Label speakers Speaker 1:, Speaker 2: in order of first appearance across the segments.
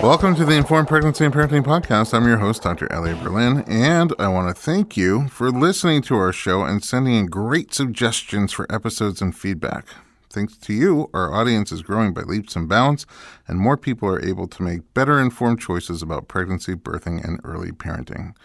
Speaker 1: Welcome to the Informed Pregnancy and Parenting Podcast. I'm your host, Dr. Elliot Berlin, and I want to thank you for listening to our show and sending in great suggestions for episodes and feedback. Thanks to you, our audience is growing by leaps and bounds, and more people are able to make better informed choices about pregnancy, birthing, and early parenting.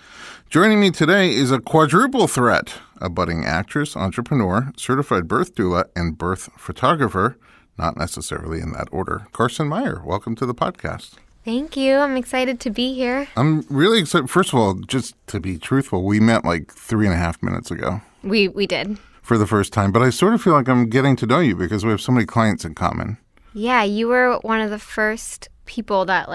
Speaker 1: Joining me today is a quadruple threat, a budding actress, entrepreneur, certified birth doula, and birth photographer, not necessarily in that order. Carson Meyer, welcome to the podcast.
Speaker 2: Thank you. I'm excited to be here.
Speaker 1: I'm really excited. First of all, just to be truthful, we met like 3.5 minutes ago.
Speaker 2: We did.
Speaker 1: For the first time, but I sort of feel like I'm getting to know you because we have so many clients in common.
Speaker 2: Yeah, you were one of the first people that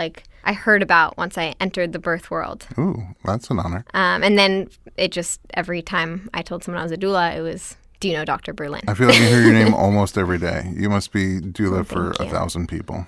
Speaker 2: I heard about once I entered the birth world.
Speaker 1: Ooh, that's an honor.
Speaker 2: And then it just, every time I told someone I was a doula, it was, do you know Dr. Berlin?
Speaker 1: I feel like I hear your name almost every day. You must be doula for 1,000 people.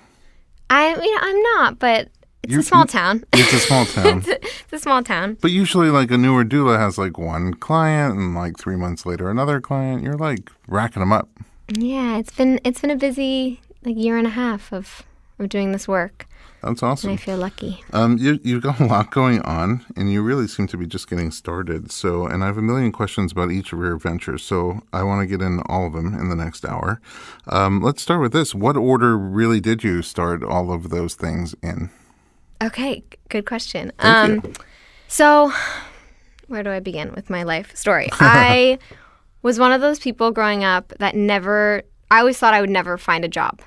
Speaker 2: I'm not, but it's a small town.
Speaker 1: It's a small town.
Speaker 2: It's a small town.
Speaker 1: But usually a newer doula has one client and 3 months later another client. You're racking them up.
Speaker 2: Yeah, it's been a busy year and a half of doing this work.
Speaker 1: That's awesome.
Speaker 2: And I feel lucky.
Speaker 1: You've got a lot going on, and you really seem to be just getting started. And I have a million questions about each of your ventures, so I want to get in all of them in the next hour. Let's start with this. What order really did you start all of those things in?
Speaker 2: Okay, good question.
Speaker 1: Thank you.
Speaker 2: So, where do I begin with my life story? I was one of those people growing up that I always thought I would never find a job.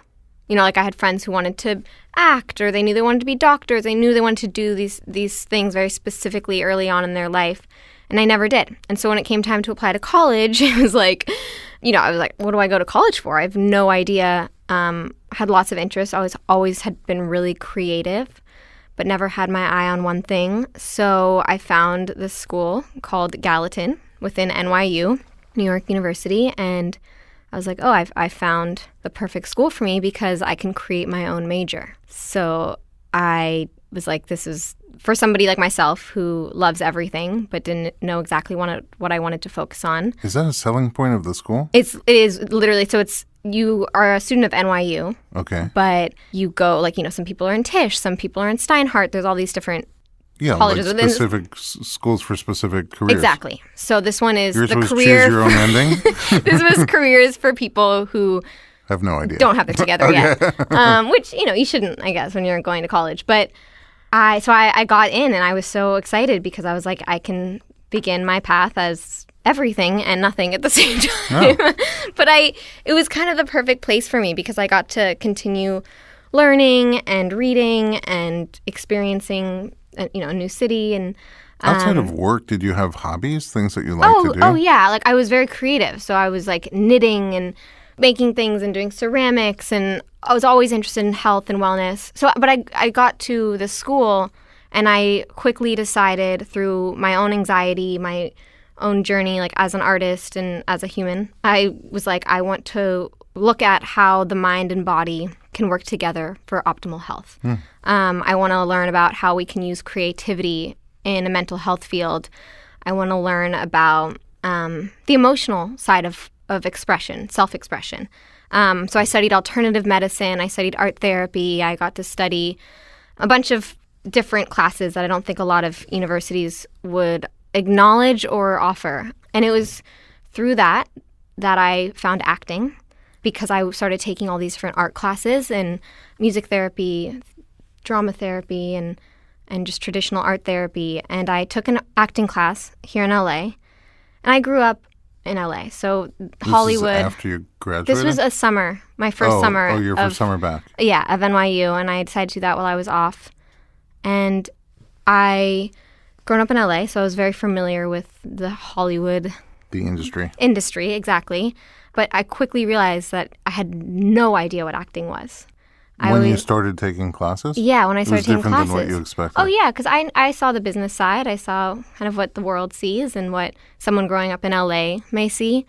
Speaker 2: I had friends who wanted to act, or they knew they wanted to be doctors. They knew they wanted to do these things very specifically early on in their life, and I never did. And so when it came time to apply to college, it was I was like, what do I go to college for? I have no idea. Had lots of interests. Always had been really creative, but never had my eye on one thing. So I found this school called Gallatin within NYU, New York University, and I was like, oh, I found the perfect school for me because I can create my own major. So I was like, this is for somebody like myself who loves everything but didn't know exactly what I wanted to focus on.
Speaker 1: Is that a selling point of the school?
Speaker 2: It is literally, so you are a student of NYU.
Speaker 1: Okay.
Speaker 2: But you go, some people are in Tisch, some people are in Steinhardt. There's all these different colleges.
Speaker 1: Specific schools for specific careers.
Speaker 2: Exactly. So this one is
Speaker 1: Yours
Speaker 2: the
Speaker 1: was
Speaker 2: career.
Speaker 1: Choose your own ending?
Speaker 2: This was careers for people who
Speaker 1: have no idea.
Speaker 2: Don't have it together yet. Which, you shouldn't, I guess, when you're going to college. But I got in, and I was so excited because I was like, I can begin my path as everything and nothing at the same time. Oh. But it was kind of the perfect place for me because I got to continue learning and reading and experiencing a new city. And
Speaker 1: outside of work, did you have hobbies, things that you like to do?
Speaker 2: Oh yeah, I was very creative. So I was knitting and making things and doing ceramics, and I was always interested in health and wellness. So, but I got to the school, and I quickly decided through my own anxiety, my own journey, as an artist and as a human, I was like, I want to look at how the mind and body can work together for optimal health. I want to learn about how we can use creativity in a mental health field. I want to learn about the emotional side of expression, self-expression. So I studied alternative medicine. I studied art therapy. I got to study a bunch of different classes that I don't think a lot of universities would acknowledge or offer. And it was through that I found acting, because I started taking all these different art classes and music therapy, drama therapy, and just traditional art therapy. And I took an acting class here in LA, and I grew up in LA. So Hollywood.
Speaker 1: This is after you graduated?
Speaker 2: This was a summer, my first summer.
Speaker 1: Oh, your first summer back.
Speaker 2: Yeah, of NYU, and I decided to do that while I was off. And I grown up in LA, so I was very familiar with the Hollywood.
Speaker 1: The industry.
Speaker 2: Industry, exactly. But I quickly realized that I had no idea what acting was.
Speaker 1: When you started taking classes?
Speaker 2: Yeah, when I started taking classes.
Speaker 1: It was different than what you expected.
Speaker 2: Oh, yeah, because I saw the business side. I saw kind of what the world sees and what someone growing up in LA may see.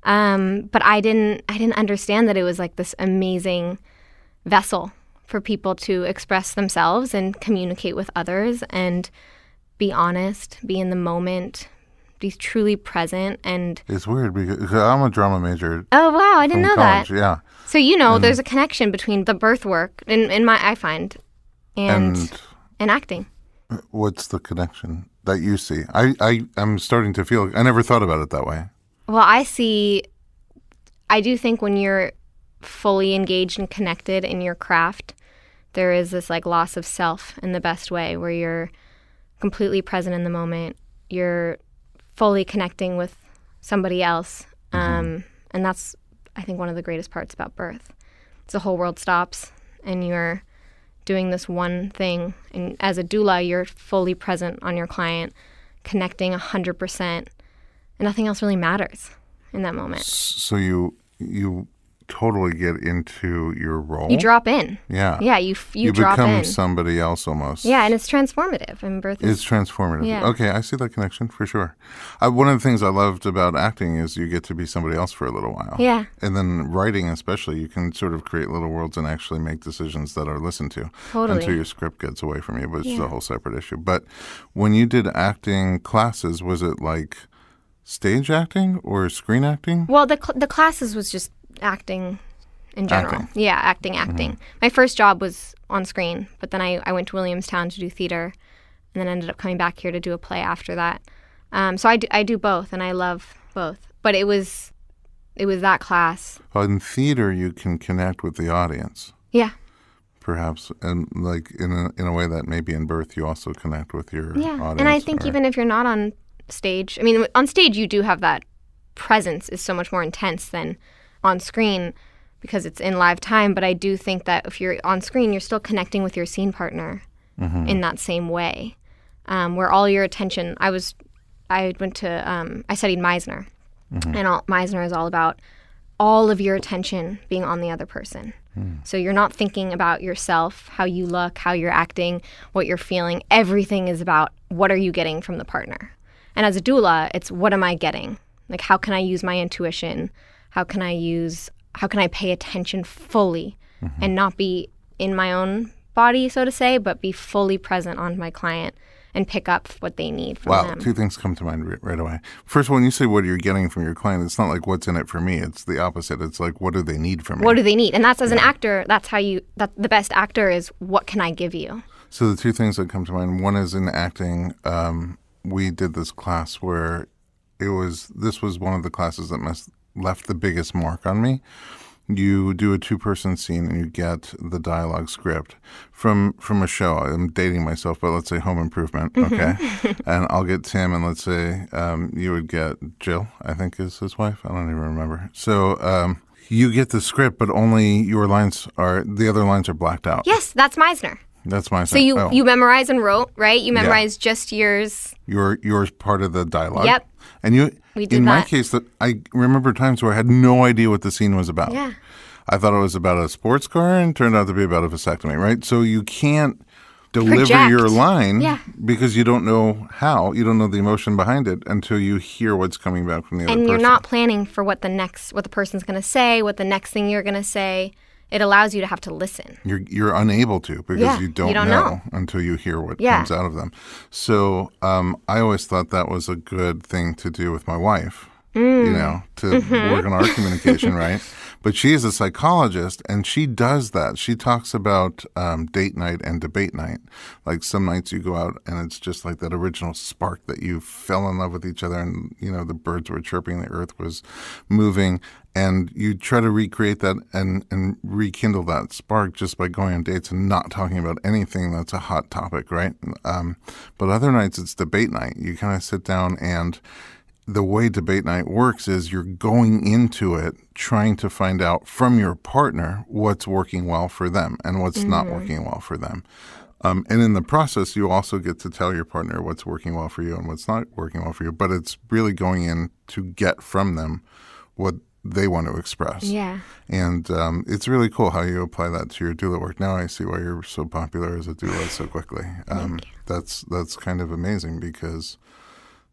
Speaker 2: But I didn't understand that it was this amazing vessel for people to express themselves and communicate with others and be honest, be in the moment, be truly present. And
Speaker 1: it's weird because I'm a drama major.
Speaker 2: Oh, wow, I didn't know
Speaker 1: college,
Speaker 2: that.
Speaker 1: Yeah.
Speaker 2: So, there's a connection between the birth work, I find, and acting.
Speaker 1: What's the connection that you see? I'm starting to feel, I never thought about it that way.
Speaker 2: Well, I do think when you're fully engaged and connected in your craft, there is this like loss of self in the best way, where you're completely present in the moment. You're fully connecting with somebody else. And that's, I think, one of the greatest parts about birth. It's the whole world stops and you're doing this one thing. And as a doula, you're fully present on your client, connecting 100%, and nothing else really matters in that moment.
Speaker 1: So you totally get into your role.
Speaker 2: You drop in.
Speaker 1: Yeah.
Speaker 2: Yeah, you drop in.
Speaker 1: You become somebody else almost.
Speaker 2: Yeah, and it's transformative. And birth is...
Speaker 1: It's transformative.
Speaker 2: Yeah.
Speaker 1: Okay, I see that connection for sure. One of the things I loved about acting is you get to be somebody else for a little while.
Speaker 2: Yeah.
Speaker 1: And then writing especially, you can sort of create little worlds and actually make decisions that are listened to.
Speaker 2: Totally.
Speaker 1: Until your script gets away from you, which is a whole separate issue. But when you did acting classes, was it like stage acting or screen acting?
Speaker 2: Well, the classes was just acting in general.
Speaker 1: Acting.
Speaker 2: Yeah, acting. My first job was on screen, but then I went to Williamstown to do theater, and then ended up coming back here to do a play after that. So I do both, and I love both. But it was that class.
Speaker 1: Well, in theater, you can connect with the audience.
Speaker 2: Yeah.
Speaker 1: Perhaps, and like in a way that maybe in birth you also connect with your audience.
Speaker 2: And I think even if you're not on stage, I mean, on stage you do have that presence is so much more intense than on screen, because it's in live time. But I do think that if you're on screen, you're still connecting with your scene partner in that same way, where all your attention. I studied Meisner, and Meisner is all about all of your attention being on the other person. So you're not thinking about yourself, how you look, how you're acting, what you're feeling. Everything is about what are you getting from the partner. And as a doula, it's what am I getting? Like, how can I use my intuition? How can I pay attention fully and not be in my own body, so to say, but be fully present on my client and pick up what they need from them.
Speaker 1: Wow, two things come to mind right away. First, when you say what you're getting from your client, it's not like what's in it for me. It's the opposite. It's like, what do they need from me?
Speaker 2: What do they need? And that's, as an actor, that's the best actor is, what can I give you?
Speaker 1: So the two things that come to mind, one is in acting. We did this class where this was one of the classes that left the biggest mark on me. You do a two-person scene and you get the dialogue script from a show. I'm dating myself, but let's say Home Improvement, okay? And I'll get Tim, and let's say you would get Jill, I think is his wife. I don't even remember. So you get the script, but only the other lines are blacked out.
Speaker 2: Yes, that's Meisner.
Speaker 1: That's Meisner.
Speaker 2: So you memorize and wrote, right? You memorize just yours.
Speaker 1: Yours part of the dialogue.
Speaker 2: Yep.
Speaker 1: And
Speaker 2: we did
Speaker 1: in my
Speaker 2: that.
Speaker 1: case, I remember times where I had no idea what the scene was about.
Speaker 2: Yeah.
Speaker 1: I thought it was about a sports car and turned out to be about a vasectomy, right? So you can't deliver
Speaker 2: Project.
Speaker 1: your line
Speaker 2: because
Speaker 1: you don't know how. You don't know the emotion behind it until you hear what's coming back from the other person.
Speaker 2: And you're not planning for what the person's going to say, what the next thing you're going to say. It allows you to have to listen.
Speaker 1: You're unable to because you don't know until you hear what comes out of them. So I always thought that was a good thing to do with my wife, to work on our communication, right? But she is a psychologist, and she does that. She talks about date night and debate night. Like some nights you go out, and it's just like that original spark that you fell in love with each other, and, the birds were chirping, the earth was moving. And you try to recreate that and rekindle that spark just by going on dates and not talking about anything that's a hot topic, right? But other nights it's debate night. You kind of sit down, and the way debate night works is you're going into it trying to find out from your partner what's working well for them and what's not working well for them. And in the process, you also get to tell your partner what's working well for you and what's not working well for you. But it's really going in to get from them what they want to express.
Speaker 2: Yeah.
Speaker 1: And it's really cool how you apply that to your doula work. Now I see why you're so popular as a doula so quickly. That's kind of amazing because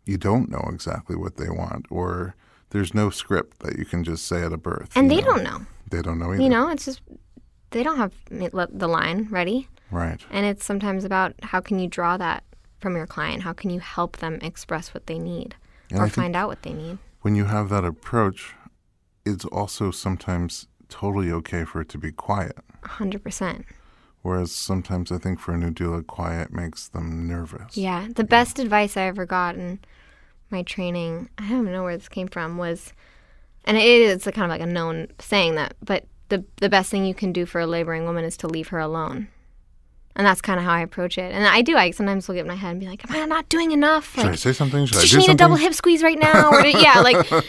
Speaker 1: you don't know exactly what they want, or there's no script that you can just say at a birth.
Speaker 2: And they don't know.
Speaker 1: They don't know either.
Speaker 2: It's just they don't have the line ready.
Speaker 1: Right.
Speaker 2: And it's sometimes about how can you draw that from your client? How can you help them express what they need or find out what they need?
Speaker 1: When you have that approach, it's also sometimes totally okay for it to be quiet.
Speaker 2: 100%.
Speaker 1: Whereas sometimes I think for a new doula, quiet makes them nervous.
Speaker 2: Yeah. The best advice I ever got in my training, I don't know where this came from, was, and it's kind of like a known saying that, but the best thing you can do for a laboring woman is to leave her alone. And that's kind of how I approach it. And I do. I sometimes look at my head and be like, am I not doing enough?
Speaker 1: Should I say something? Should I do
Speaker 2: Does
Speaker 1: something?
Speaker 2: she need a double hip squeeze right now? Or yeah, like,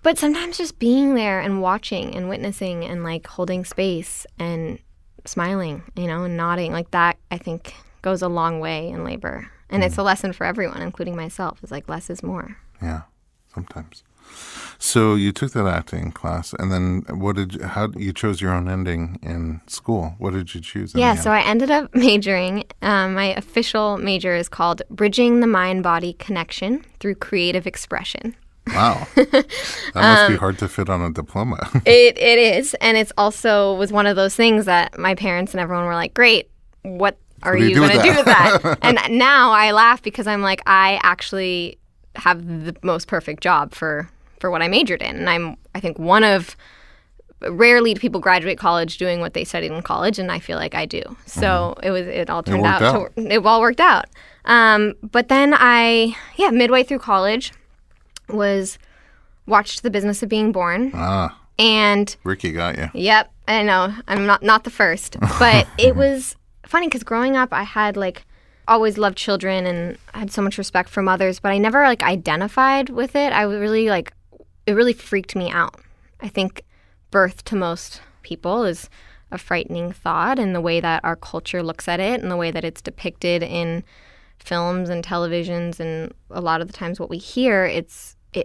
Speaker 2: but sometimes just being there and watching and witnessing and like holding space and smiling, and nodding, like that, I think goes a long way in labor. And it's a lesson for everyone, including myself. It's like less is more.
Speaker 1: Yeah, sometimes. So you took that acting class, and then how you chose your own ending in school? What did you choose?
Speaker 2: Yeah, so I ended up majoring. My official major is called Bridging the Mind-Body Connection Through Creative Expression.
Speaker 1: Wow. That must be hard to fit on a diploma.
Speaker 2: It is, and it's also was one of those things that my parents and everyone were like, great, what are you going to do with that? And now I laugh because I'm like, I actually have the most perfect job for what I majored in. And I think one of rarely do people graduate college doing what they studied in college, and I feel like I do. So it all turned out. It all worked out. But then midway through college watched The Business of Being Born. And
Speaker 1: Ricky got you.
Speaker 2: Yep, I know. I'm not the first. But it was funny because growing up I had always loved children and I had so much respect for mothers, but I never identified with it. I was really it really freaked me out. I think birth to most people is a frightening thought, and the way that our culture looks at it and the way that it's depicted in films and televisions and a lot of the times what we hear,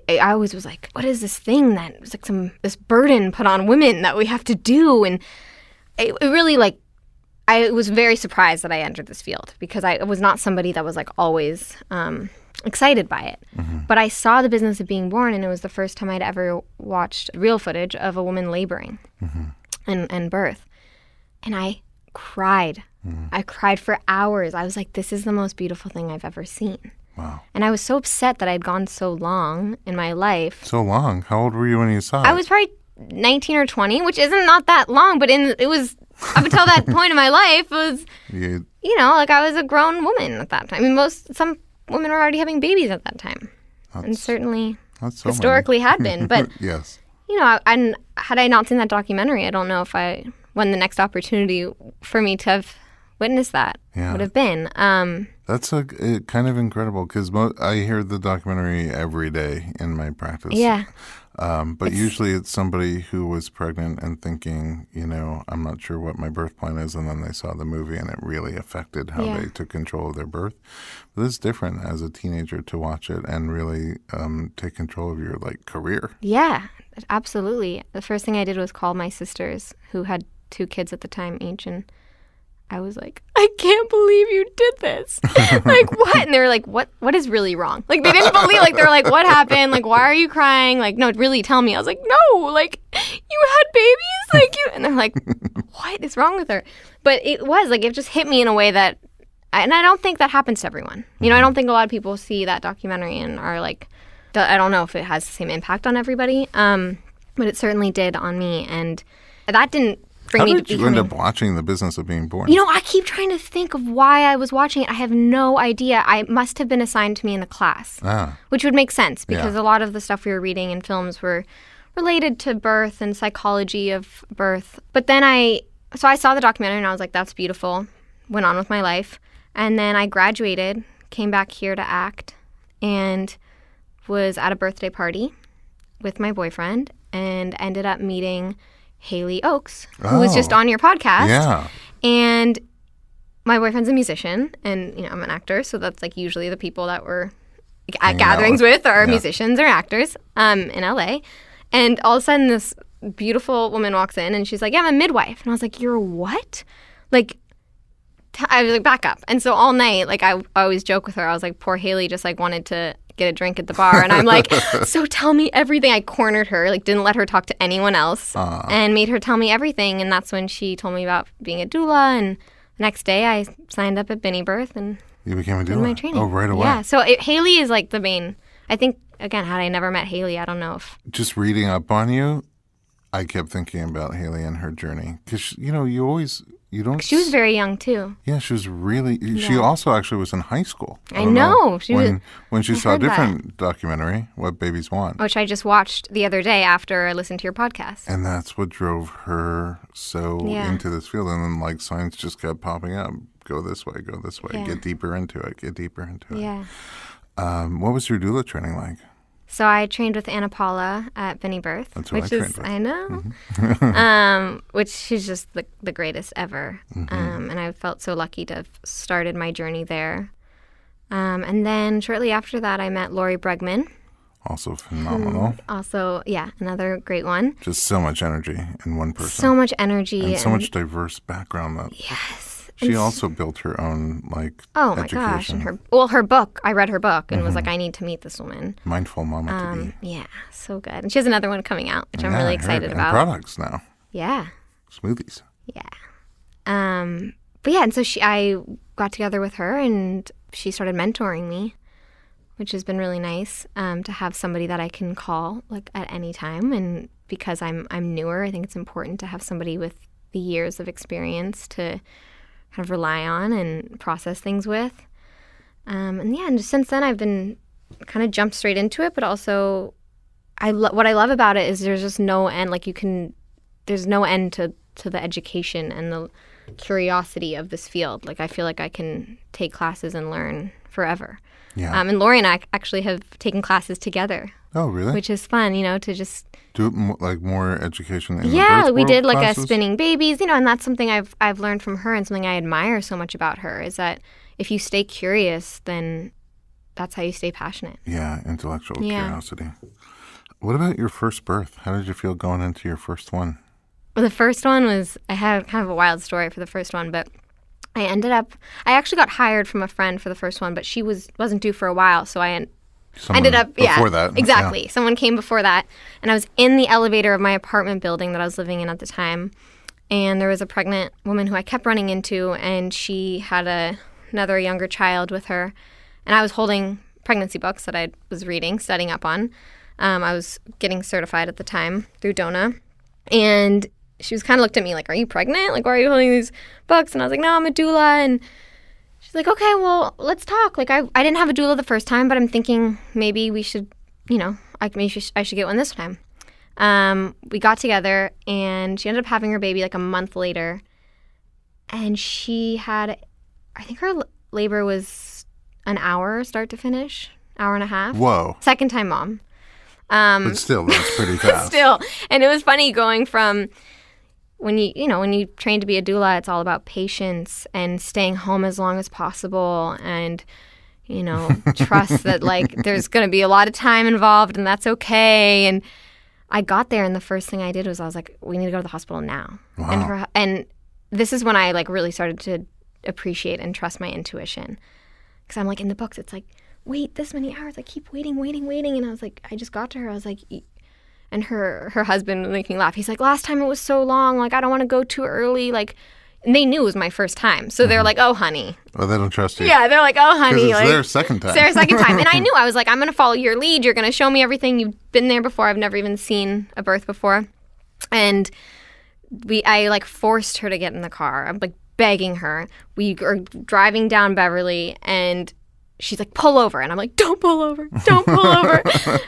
Speaker 2: I always was like, what is this thing that it's like this burden put on women that we have to do? And it really I was very surprised that I entered this field because I was not somebody that was always excited by it. Mm-hmm. But I saw The Business of Being Born, and it was the first time I'd ever watched real footage of a woman laboring and birth. And I cried. Mm-hmm. I cried for hours. I was like, this is the most beautiful thing I've ever seen.
Speaker 1: Wow. And
Speaker 2: I was so upset that I'd gone so long in my life.
Speaker 1: So long? How old were you when you saw it?
Speaker 2: I was probably 19 or 20, which isn't not that long, but it was up until that point in my life, it was, I was a grown woman at that time. I mean, some women were already having babies at that time. And certainly historically had been. But,
Speaker 1: yes.
Speaker 2: And had I not seen that documentary, I don't know when the next opportunity for me to have witnessed that would have been.
Speaker 1: That's kind of incredible because I hear the documentary every day in my practice.
Speaker 2: Yeah.
Speaker 1: But usually it's somebody who was pregnant and thinking, I'm not sure what my birth plan is, and then they saw the movie and it really affected how they took control of their birth. But it's different as a teenager to watch it and really take control of your career.
Speaker 2: Yeah, absolutely. The first thing I did was call my sisters who had 2 kids at the time each, and I was like, I can't believe you did this. What? And they were like, what is really wrong? They didn't believe, they were like, what happened? Why are you crying? No, really tell me. I was like, no, you had babies? And they're like, what is wrong with her? But it was, it just hit me in a way that, and I don't think that happens to everyone. I don't think a lot of people see that documentary and are I don't know if it has the same impact on everybody. But it certainly did on me. And that didn't
Speaker 1: How did you end up watching The Business of Being Born?
Speaker 2: I keep trying to think of why I was watching it. I have no idea. I must have been assigned to me in the class, which would make sense because a lot of the stuff we were reading in films were related to birth and psychology of birth. But then I saw the documentary and I was like, that's beautiful. Went on with my life. And then I graduated, came back here to act, and was at a birthday party with my boyfriend and ended up meeting Haley Oakes, who was just on your podcast.
Speaker 1: Yeah.
Speaker 2: And my boyfriend's a musician, and I'm an actor, so that's usually the people that we're at gatherings with are musicians or actors in LA. And all of a sudden this beautiful woman walks in and she's like, yeah, I'm a midwife. And I was like, you're what? I was like, back up. And so all night, I always joke with her. I was like, poor Haley just wanted to get a drink at the bar. And I'm like, so tell me everything. I cornered her, didn't let her talk to anyone else and made her tell me everything. And that's when she told me about being a doula. And the next day I signed up at Binny Birth and
Speaker 1: you became a
Speaker 2: did
Speaker 1: doula?
Speaker 2: my training.
Speaker 1: Oh, right away.
Speaker 2: Yeah. So Haley is the main, I think, again, had I never met Haley, I don't know if.
Speaker 1: Just reading up on you, I kept thinking about Haley and her journey because, you always you don't...
Speaker 2: She was very young, too.
Speaker 1: Yeah, she was really... She also actually was in high school.
Speaker 2: I know.
Speaker 1: When she saw a different documentary, What Babies Want.
Speaker 2: Which I just watched the other day after I listened to your podcast.
Speaker 1: And that's what drove her so into this field. And then, like, signs just kept popping up. Go this way, get deeper into it,
Speaker 2: Yeah.
Speaker 1: What was your doula training like?
Speaker 2: So I trained with Anna Paula at Benny Birth.
Speaker 1: That's who I trained with.
Speaker 2: I know. Which she's just the greatest ever. And I felt so lucky to have started my journey there. And then shortly after that, I met Lori Bregman.
Speaker 1: Also phenomenal.
Speaker 2: Another great one.
Speaker 1: Just so much energy in one person.
Speaker 2: So much energy.
Speaker 1: And so much diverse background.
Speaker 2: Yes.
Speaker 1: She also built her own,
Speaker 2: my gosh. And her book, I read her book and was like, I need to meet this woman.
Speaker 1: Mindful Mama to Be.
Speaker 2: Yeah, so good. And she has another one coming out, which I'm really excited about.
Speaker 1: And products now.
Speaker 2: Yeah.
Speaker 1: Smoothies.
Speaker 2: Yeah. But yeah, and so I got together with her and she started mentoring me, which has been really nice to have somebody that I can call at any time. And because I'm newer, I think it's important to have somebody with the years of experience to kind of rely on and process things with. And since then I've been kind of jumped straight into it, but also what I love about it is there's just no end. There's no end to the education and the curiosity of this field. I feel like I can take classes and learn forever.
Speaker 1: Yeah.
Speaker 2: And Lori and I actually have taken classes together.
Speaker 1: Oh, really?
Speaker 2: Which is fun, to just...
Speaker 1: Do more education in the birth
Speaker 2: we did
Speaker 1: classes?
Speaker 2: A spinning babies, and that's something I've learned from her and something I admire so much about her is that if you stay curious, then that's how you stay passionate.
Speaker 1: Yeah, intellectual curiosity. What about your first birth? How did you feel going into your first one?
Speaker 2: Well, the first one I had kind of a wild story for the first one, but I actually got hired from a friend for the first one, but she wasn't due for a while, so before that. Exactly.
Speaker 1: Yeah.
Speaker 2: Someone came before that, and I was in the elevator of my apartment building that I was living in at the time, and there was a pregnant woman who I kept running into, and she had another younger child with her, and I was holding pregnancy books that I was studying up on. I was getting certified at the time through Doula, and she was kind of looked at me like, "Are you pregnant? Why are you holding these books?" And I was like, "No, I'm a doula." And she's like, "Okay, well, let's talk." I didn't have a doula the first time, but I'm thinking maybe we should, I should get one this time. We got together, and she ended up having her baby a month later. And she had, I think her labor was an hour start to finish, hour and a half.
Speaker 1: Whoa.
Speaker 2: Second time mom.
Speaker 1: But still, that's pretty fast.
Speaker 2: And it was funny going from... When you train to be a doula, it's all about patience and staying home as long as possible and, trust that, there's going to be a lot of time involved and that's okay. And I got there and the first thing I did was I was like, we need to go to the hospital now.
Speaker 1: Wow.
Speaker 2: And this is when I, really started to appreciate and trust my intuition. Because I'm in the books, it's wait this many hours. I keep waiting. And I was I just got to her. I was and her husband making me laugh. He's like, last time it was so long. I don't want to go too early. And they knew it was my first time. So they're like, oh, honey.
Speaker 1: Well, they don't trust you.
Speaker 2: Yeah, they're like, oh, honey.
Speaker 1: It's their second time.
Speaker 2: It's their second time. And I knew. I was like, I'm going to follow your lead. You're going to show me everything. You've been there before. I've never even seen a birth before. And I forced her to get in the car. I'm begging her. We are driving down Beverly and she's like, pull over. And I'm like, don't pull over. Don't pull over.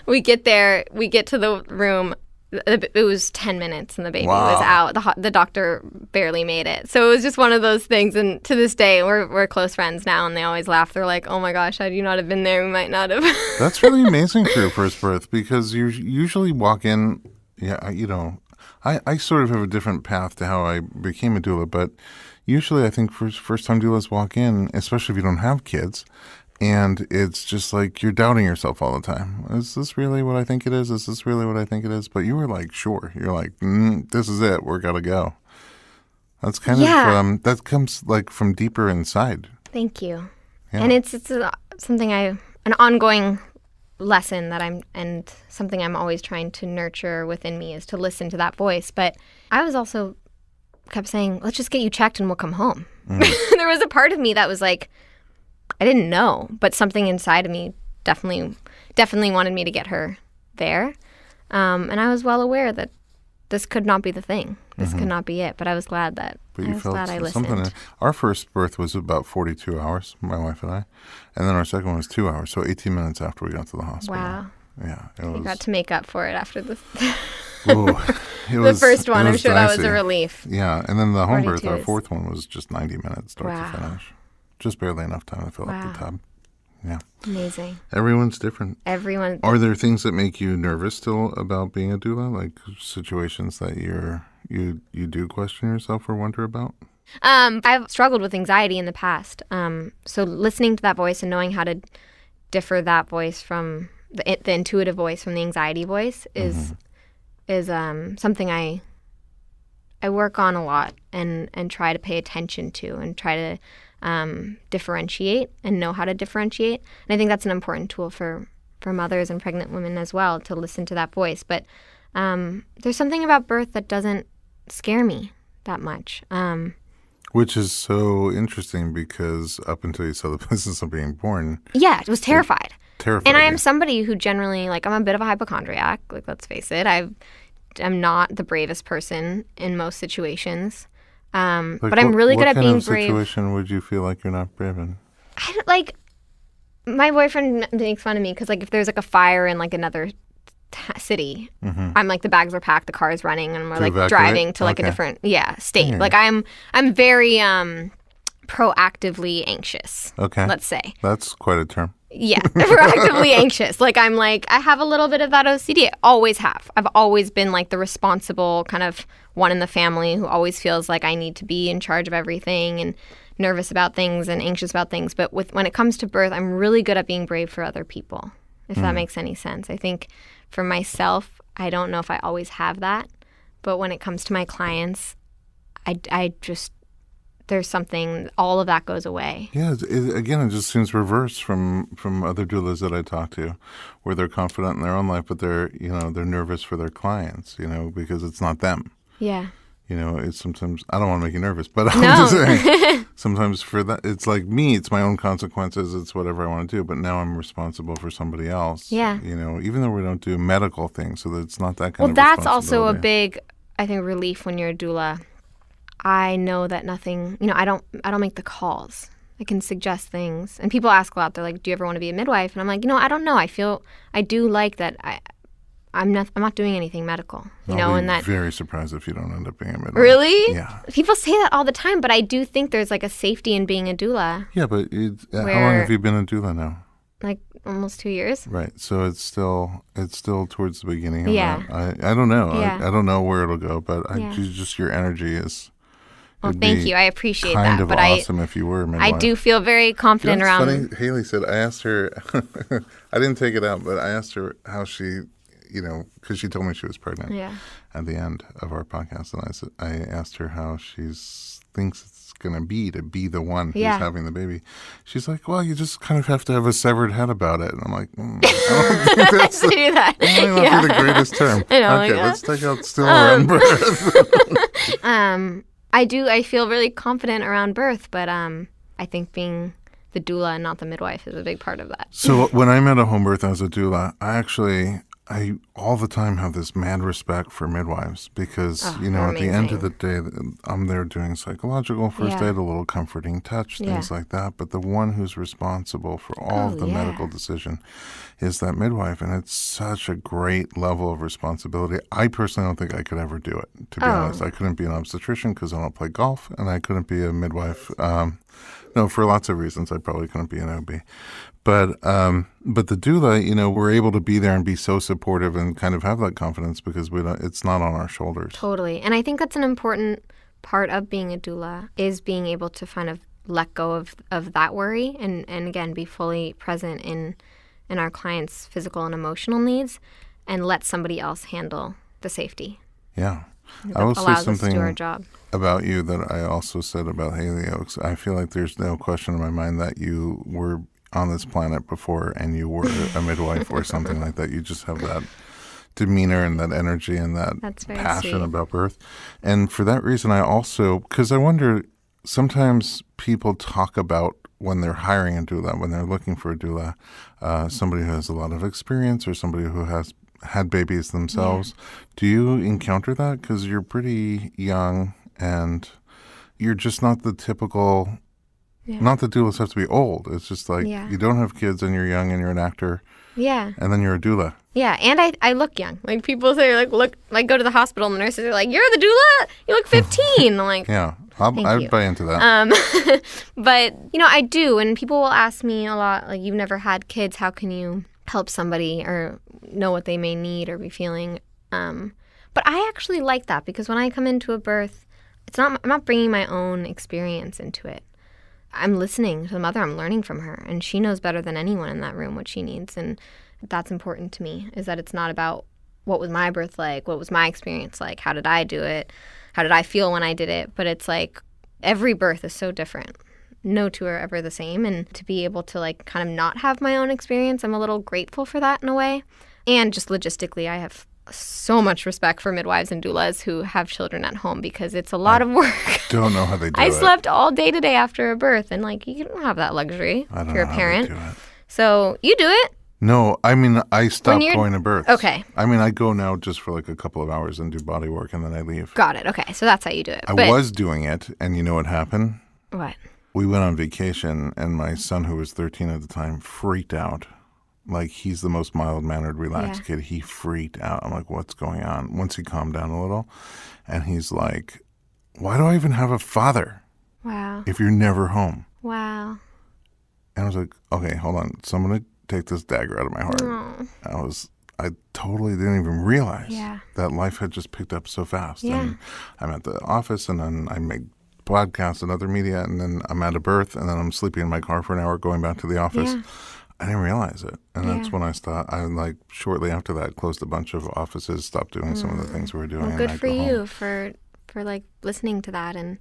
Speaker 2: We get there. We get to the room. It was 10 minutes and the baby was out. The doctor barely made it. So it was just one of those things. And to this day, we're close friends now. And they always laugh. They're like, oh my gosh, had you not have been there, we might not have.
Speaker 1: That's really amazing for your first birth because you usually walk in, I sort of have a different path to how I became a doula. But usually I think first-time doulas walk in, especially if you don't have kids, and it's just you're doubting yourself all the time. Is this really what I think it is? Is this really what I think it is? But you were sure. You're this is it. We're got to go. That's kind of, that comes from deeper inside.
Speaker 2: Thank you.
Speaker 1: Yeah.
Speaker 2: And it's something an ongoing lesson and something I'm always trying to nurture within me is to listen to that voice. But I was also kept saying, let's just get you checked and we'll come home. There was a part of me that was I didn't know, but something inside of me definitely wanted me to get her there. And I was well aware that this could not be the thing. This could not be it. But I was glad that
Speaker 1: But you felt
Speaker 2: I listened.
Speaker 1: something. Our first birth was about 42 hours, my wife and I. And then our second one was 2 hours, so 18 minutes after we got to the hospital.
Speaker 2: Wow.
Speaker 1: Yeah.
Speaker 2: You got to make up for it after this.
Speaker 1: The
Speaker 2: first one, I'm sure that was
Speaker 1: dicey.
Speaker 2: a relief.
Speaker 1: Yeah. And then the home birth,
Speaker 2: 42
Speaker 1: our
Speaker 2: is-
Speaker 1: fourth one was just 90 minutes start to finish. Just barely enough time to fill up the tub. Yeah.
Speaker 2: Amazing.
Speaker 1: Everyone's different.
Speaker 2: Everyone.
Speaker 1: Are there things that make you nervous still about being a doula? Like situations that you do question yourself or wonder about?
Speaker 2: I've struggled with anxiety in the past. So listening to that voice and knowing how to differ that voice from the intuitive voice from the anxiety voice is something I work on a lot and try to pay attention to and try to differentiate and know how to differentiate. And I think that's an important tool for mothers and pregnant women as well, to listen to that voice. But there's something about birth that doesn't scare me that much.
Speaker 1: Which is so interesting because up until you saw the business of being born.
Speaker 2: Yeah, I was terrified.
Speaker 1: Terrified.
Speaker 2: And I am somebody who generally, like, I'm a bit of a hypochondriac. Like, let's face it, I'm not the bravest person in most situations. But I'm really good at being
Speaker 1: What kind
Speaker 2: brave.
Speaker 1: of situation would you feel like you're not brave in?
Speaker 2: I don't, like, my boyfriend makes fun of me because, like, if there's like a fire in like another city, I'm like, the bags are packed, the car is running, and we're
Speaker 1: To
Speaker 2: like
Speaker 1: evacuate?
Speaker 2: driving to like a
Speaker 1: Okay.
Speaker 2: different state.
Speaker 1: Yeah.
Speaker 2: Like I'm very proactively anxious.
Speaker 1: Okay.
Speaker 2: Let's say.
Speaker 1: That's quite a term.
Speaker 2: Yeah, proactively anxious. Like I'm like, I have a little bit of that OCD. I always have. I've always been like the responsible kind of one in the family who always feels like I need to be in charge of everything and nervous about things and anxious about things. But when it comes to birth, I'm really good at being brave for other people, if that makes any sense. I think for myself, I don't know if I always have that. But when it comes to my clients, I just, there's something, all of that goes away.
Speaker 1: Yeah, again, it just seems reverse from other doulas that I talk to, where they're confident in their own life, but they're nervous for their clients, because it's not them.
Speaker 2: Yeah.
Speaker 1: It's sometimes, I don't want to make you nervous, but I'm
Speaker 2: No.
Speaker 1: just saying, sometimes for that, it's like me, it's my own consequences, it's whatever I want to do, but now I'm responsible for somebody else.
Speaker 2: Yeah.
Speaker 1: Even though we don't do medical things, so that it's not that kind
Speaker 2: Well,
Speaker 1: of
Speaker 2: that's also a
Speaker 1: responsibility.
Speaker 2: big, I think, relief when you're a doula. I know that nothing, I don't make the calls. I can suggest things. And people ask a lot, they're like, do you ever want to be a midwife? And I'm like, I don't know. I do like that I'm not doing anything medical,
Speaker 1: I'll be
Speaker 2: and that.
Speaker 1: very surprised if you don't end up being a midwife.
Speaker 2: Really?
Speaker 1: Yeah.
Speaker 2: People say that all the time, but I do think there's like a safety in being a doula,
Speaker 1: Yeah, but how long
Speaker 2: Where-
Speaker 1: have you been a doula now?
Speaker 2: like almost 2 years.
Speaker 1: Right, so it's still towards the beginning of
Speaker 2: Yeah.
Speaker 1: that. I don't know.
Speaker 2: Yeah.
Speaker 1: I don't know where it'll go, but
Speaker 2: Yeah.
Speaker 1: just your energy is.
Speaker 2: Well,
Speaker 1: it'd
Speaker 2: thank
Speaker 1: be
Speaker 2: you. I appreciate
Speaker 1: kind
Speaker 2: that.
Speaker 1: of
Speaker 2: But
Speaker 1: awesome if you were a midwife.
Speaker 2: I do feel very confident
Speaker 1: It's
Speaker 2: around.
Speaker 1: funny. Haley said, I asked her, I didn't take it out, but I asked her how she, because she told me she was pregnant
Speaker 2: Yeah.
Speaker 1: at the end of our podcast, and I asked her how she thinks it's going to be the one who's
Speaker 2: Yeah.
Speaker 1: having the baby. She's like, well, you just kind of have to have a severed head about it. And I'm like, I don't think that's
Speaker 2: I do that.
Speaker 1: that might not be the greatest term.
Speaker 2: I know,
Speaker 1: Okay,
Speaker 2: like,
Speaker 1: let's take out still around birth.
Speaker 2: I feel really confident around birth, but I think being the doula and not the midwife is a big part of that.
Speaker 1: So when I'm at a home birth as a doula, I all the time have this mad respect for midwives because,
Speaker 2: Oh,
Speaker 1: at
Speaker 2: they're
Speaker 1: the end of the
Speaker 2: amazing.
Speaker 1: day, I'm there doing psychological first
Speaker 2: Yeah.
Speaker 1: aid, a little comforting touch, things
Speaker 2: Yeah.
Speaker 1: like that. But the one who's responsible for all of the
Speaker 2: yeah.
Speaker 1: medical decision is that midwife. And it's such a great level of responsibility. I personally don't think I could ever do it, to be honest. I couldn't be an obstetrician because I don't play golf, and I couldn't be a midwife. No, for lots of reasons, I probably couldn't be an OB. But the doula, we're able to be there and be so supportive and kind of have that confidence because it's not on our shoulders.
Speaker 2: Totally. And I think that's an important part of being a doula is being able to kind of let go of that worry and again, be fully present in our clients' physical and emotional needs and let somebody else handle the safety.
Speaker 1: Yeah.
Speaker 2: That
Speaker 1: I will say
Speaker 2: allows us to
Speaker 1: something
Speaker 2: do our job.
Speaker 1: about you that I also said about Haley Oaks. I feel like there's no question in my mind that you were on this planet before and you were a midwife or something like that. You just have that demeanor and that energy and that
Speaker 2: That's very
Speaker 1: passion
Speaker 2: sweet.
Speaker 1: about birth. And for that reason, I also, because I wonder, sometimes people talk about when they're hiring a doula, when they're looking for a doula, somebody who has a lot of experience or somebody who has had babies themselves. Yeah. Do you encounter that? Because you're pretty young and you're just not the typical, not that doulas have to be old. It's just like you don't have kids and you're young and you're an actor.
Speaker 2: Yeah.
Speaker 1: And then you're a doula.
Speaker 2: Yeah, and I look young. Like people say, like look, like go to the hospital and the nurses are like, "You're the doula? You look 15." I'm like,
Speaker 1: yeah, I'd buy into that.
Speaker 2: But I do, and people will ask me a lot, like, "You've never had kids. How can you help somebody or know what they may need or be feeling?" But I actually like that because when I come into a birth, I'm not bringing my own experience into it. I'm listening to the mother. I'm learning from her, and she knows better than anyone in that room what she needs, and that's important to me, is that it's not about what was my birth like, what was my experience like, how did I do it, how did I feel when I did it, but it's like every birth is so different. No two are ever the same, and to be able to like kind of not have my own experience, I'm a little grateful for that in a way. And just logistically, I have so much respect for midwives and doulas who have children at home because it's a lot of work.
Speaker 1: Don't know how they do it.
Speaker 2: I slept all day today after a birth, and like you don't have that luxury if you're a parent. So you do it.
Speaker 1: No, I mean, I stopped going to births.
Speaker 2: Okay.
Speaker 1: I mean, I go now just for like a couple of hours and do body work, and then I leave.
Speaker 2: Got it. Okay, so that's how you do it.
Speaker 1: I was doing it, and you know what happened?
Speaker 2: What?
Speaker 1: We went on vacation, and my son, who was 13 at the time, freaked out. Like, he's the most mild-mannered, relaxed kid. He freaked out. I'm like, what's going on? Once he calmed down a little, and he's like, why do I even have a father?
Speaker 2: Wow.
Speaker 1: If you're never home.
Speaker 2: Wow.
Speaker 1: And I was like, okay, hold on. So I'm going to take this dagger out of my heart.
Speaker 2: Oh.
Speaker 1: I totally didn't even realize that life had just picked up so fast.
Speaker 2: Yeah.
Speaker 1: And I'm at the office, and then I make podcasts and other media, and then I'm at a birth, and then I'm sleeping in my car for an hour going back to the office.
Speaker 2: Yeah.
Speaker 1: I didn't realize it. And that's when I stopped. I like shortly after that closed a bunch of offices, stopped doing some of the things we were doing.
Speaker 2: Well, good for you for like listening to that and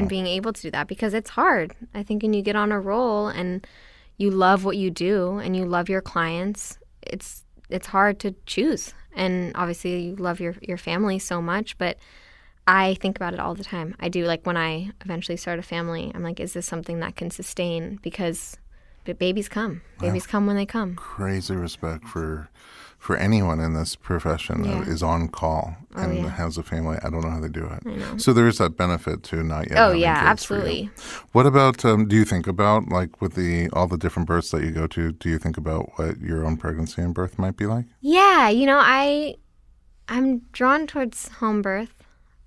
Speaker 2: being able to do that, because it's hard. I think when you get on a roll and you love what you do and you love your clients, it's hard to choose. And obviously you love your family so much, but I think about it all the time. I do. Like when I eventually start a family, I'm like, is this something that can sustain? Because babies come. Babies come when they come.
Speaker 1: Crazy respect for anyone in this profession that is on call and has a family. I don't know how they do it.
Speaker 2: I know.
Speaker 1: So there is that benefit to not yet.
Speaker 2: Oh
Speaker 1: having
Speaker 2: yeah,
Speaker 1: kids
Speaker 2: absolutely.
Speaker 1: What about? Do you think about, like, with all the different births that you go to? Do you think about what your own pregnancy and birth might be like?
Speaker 2: Yeah, I'm drawn towards home birth,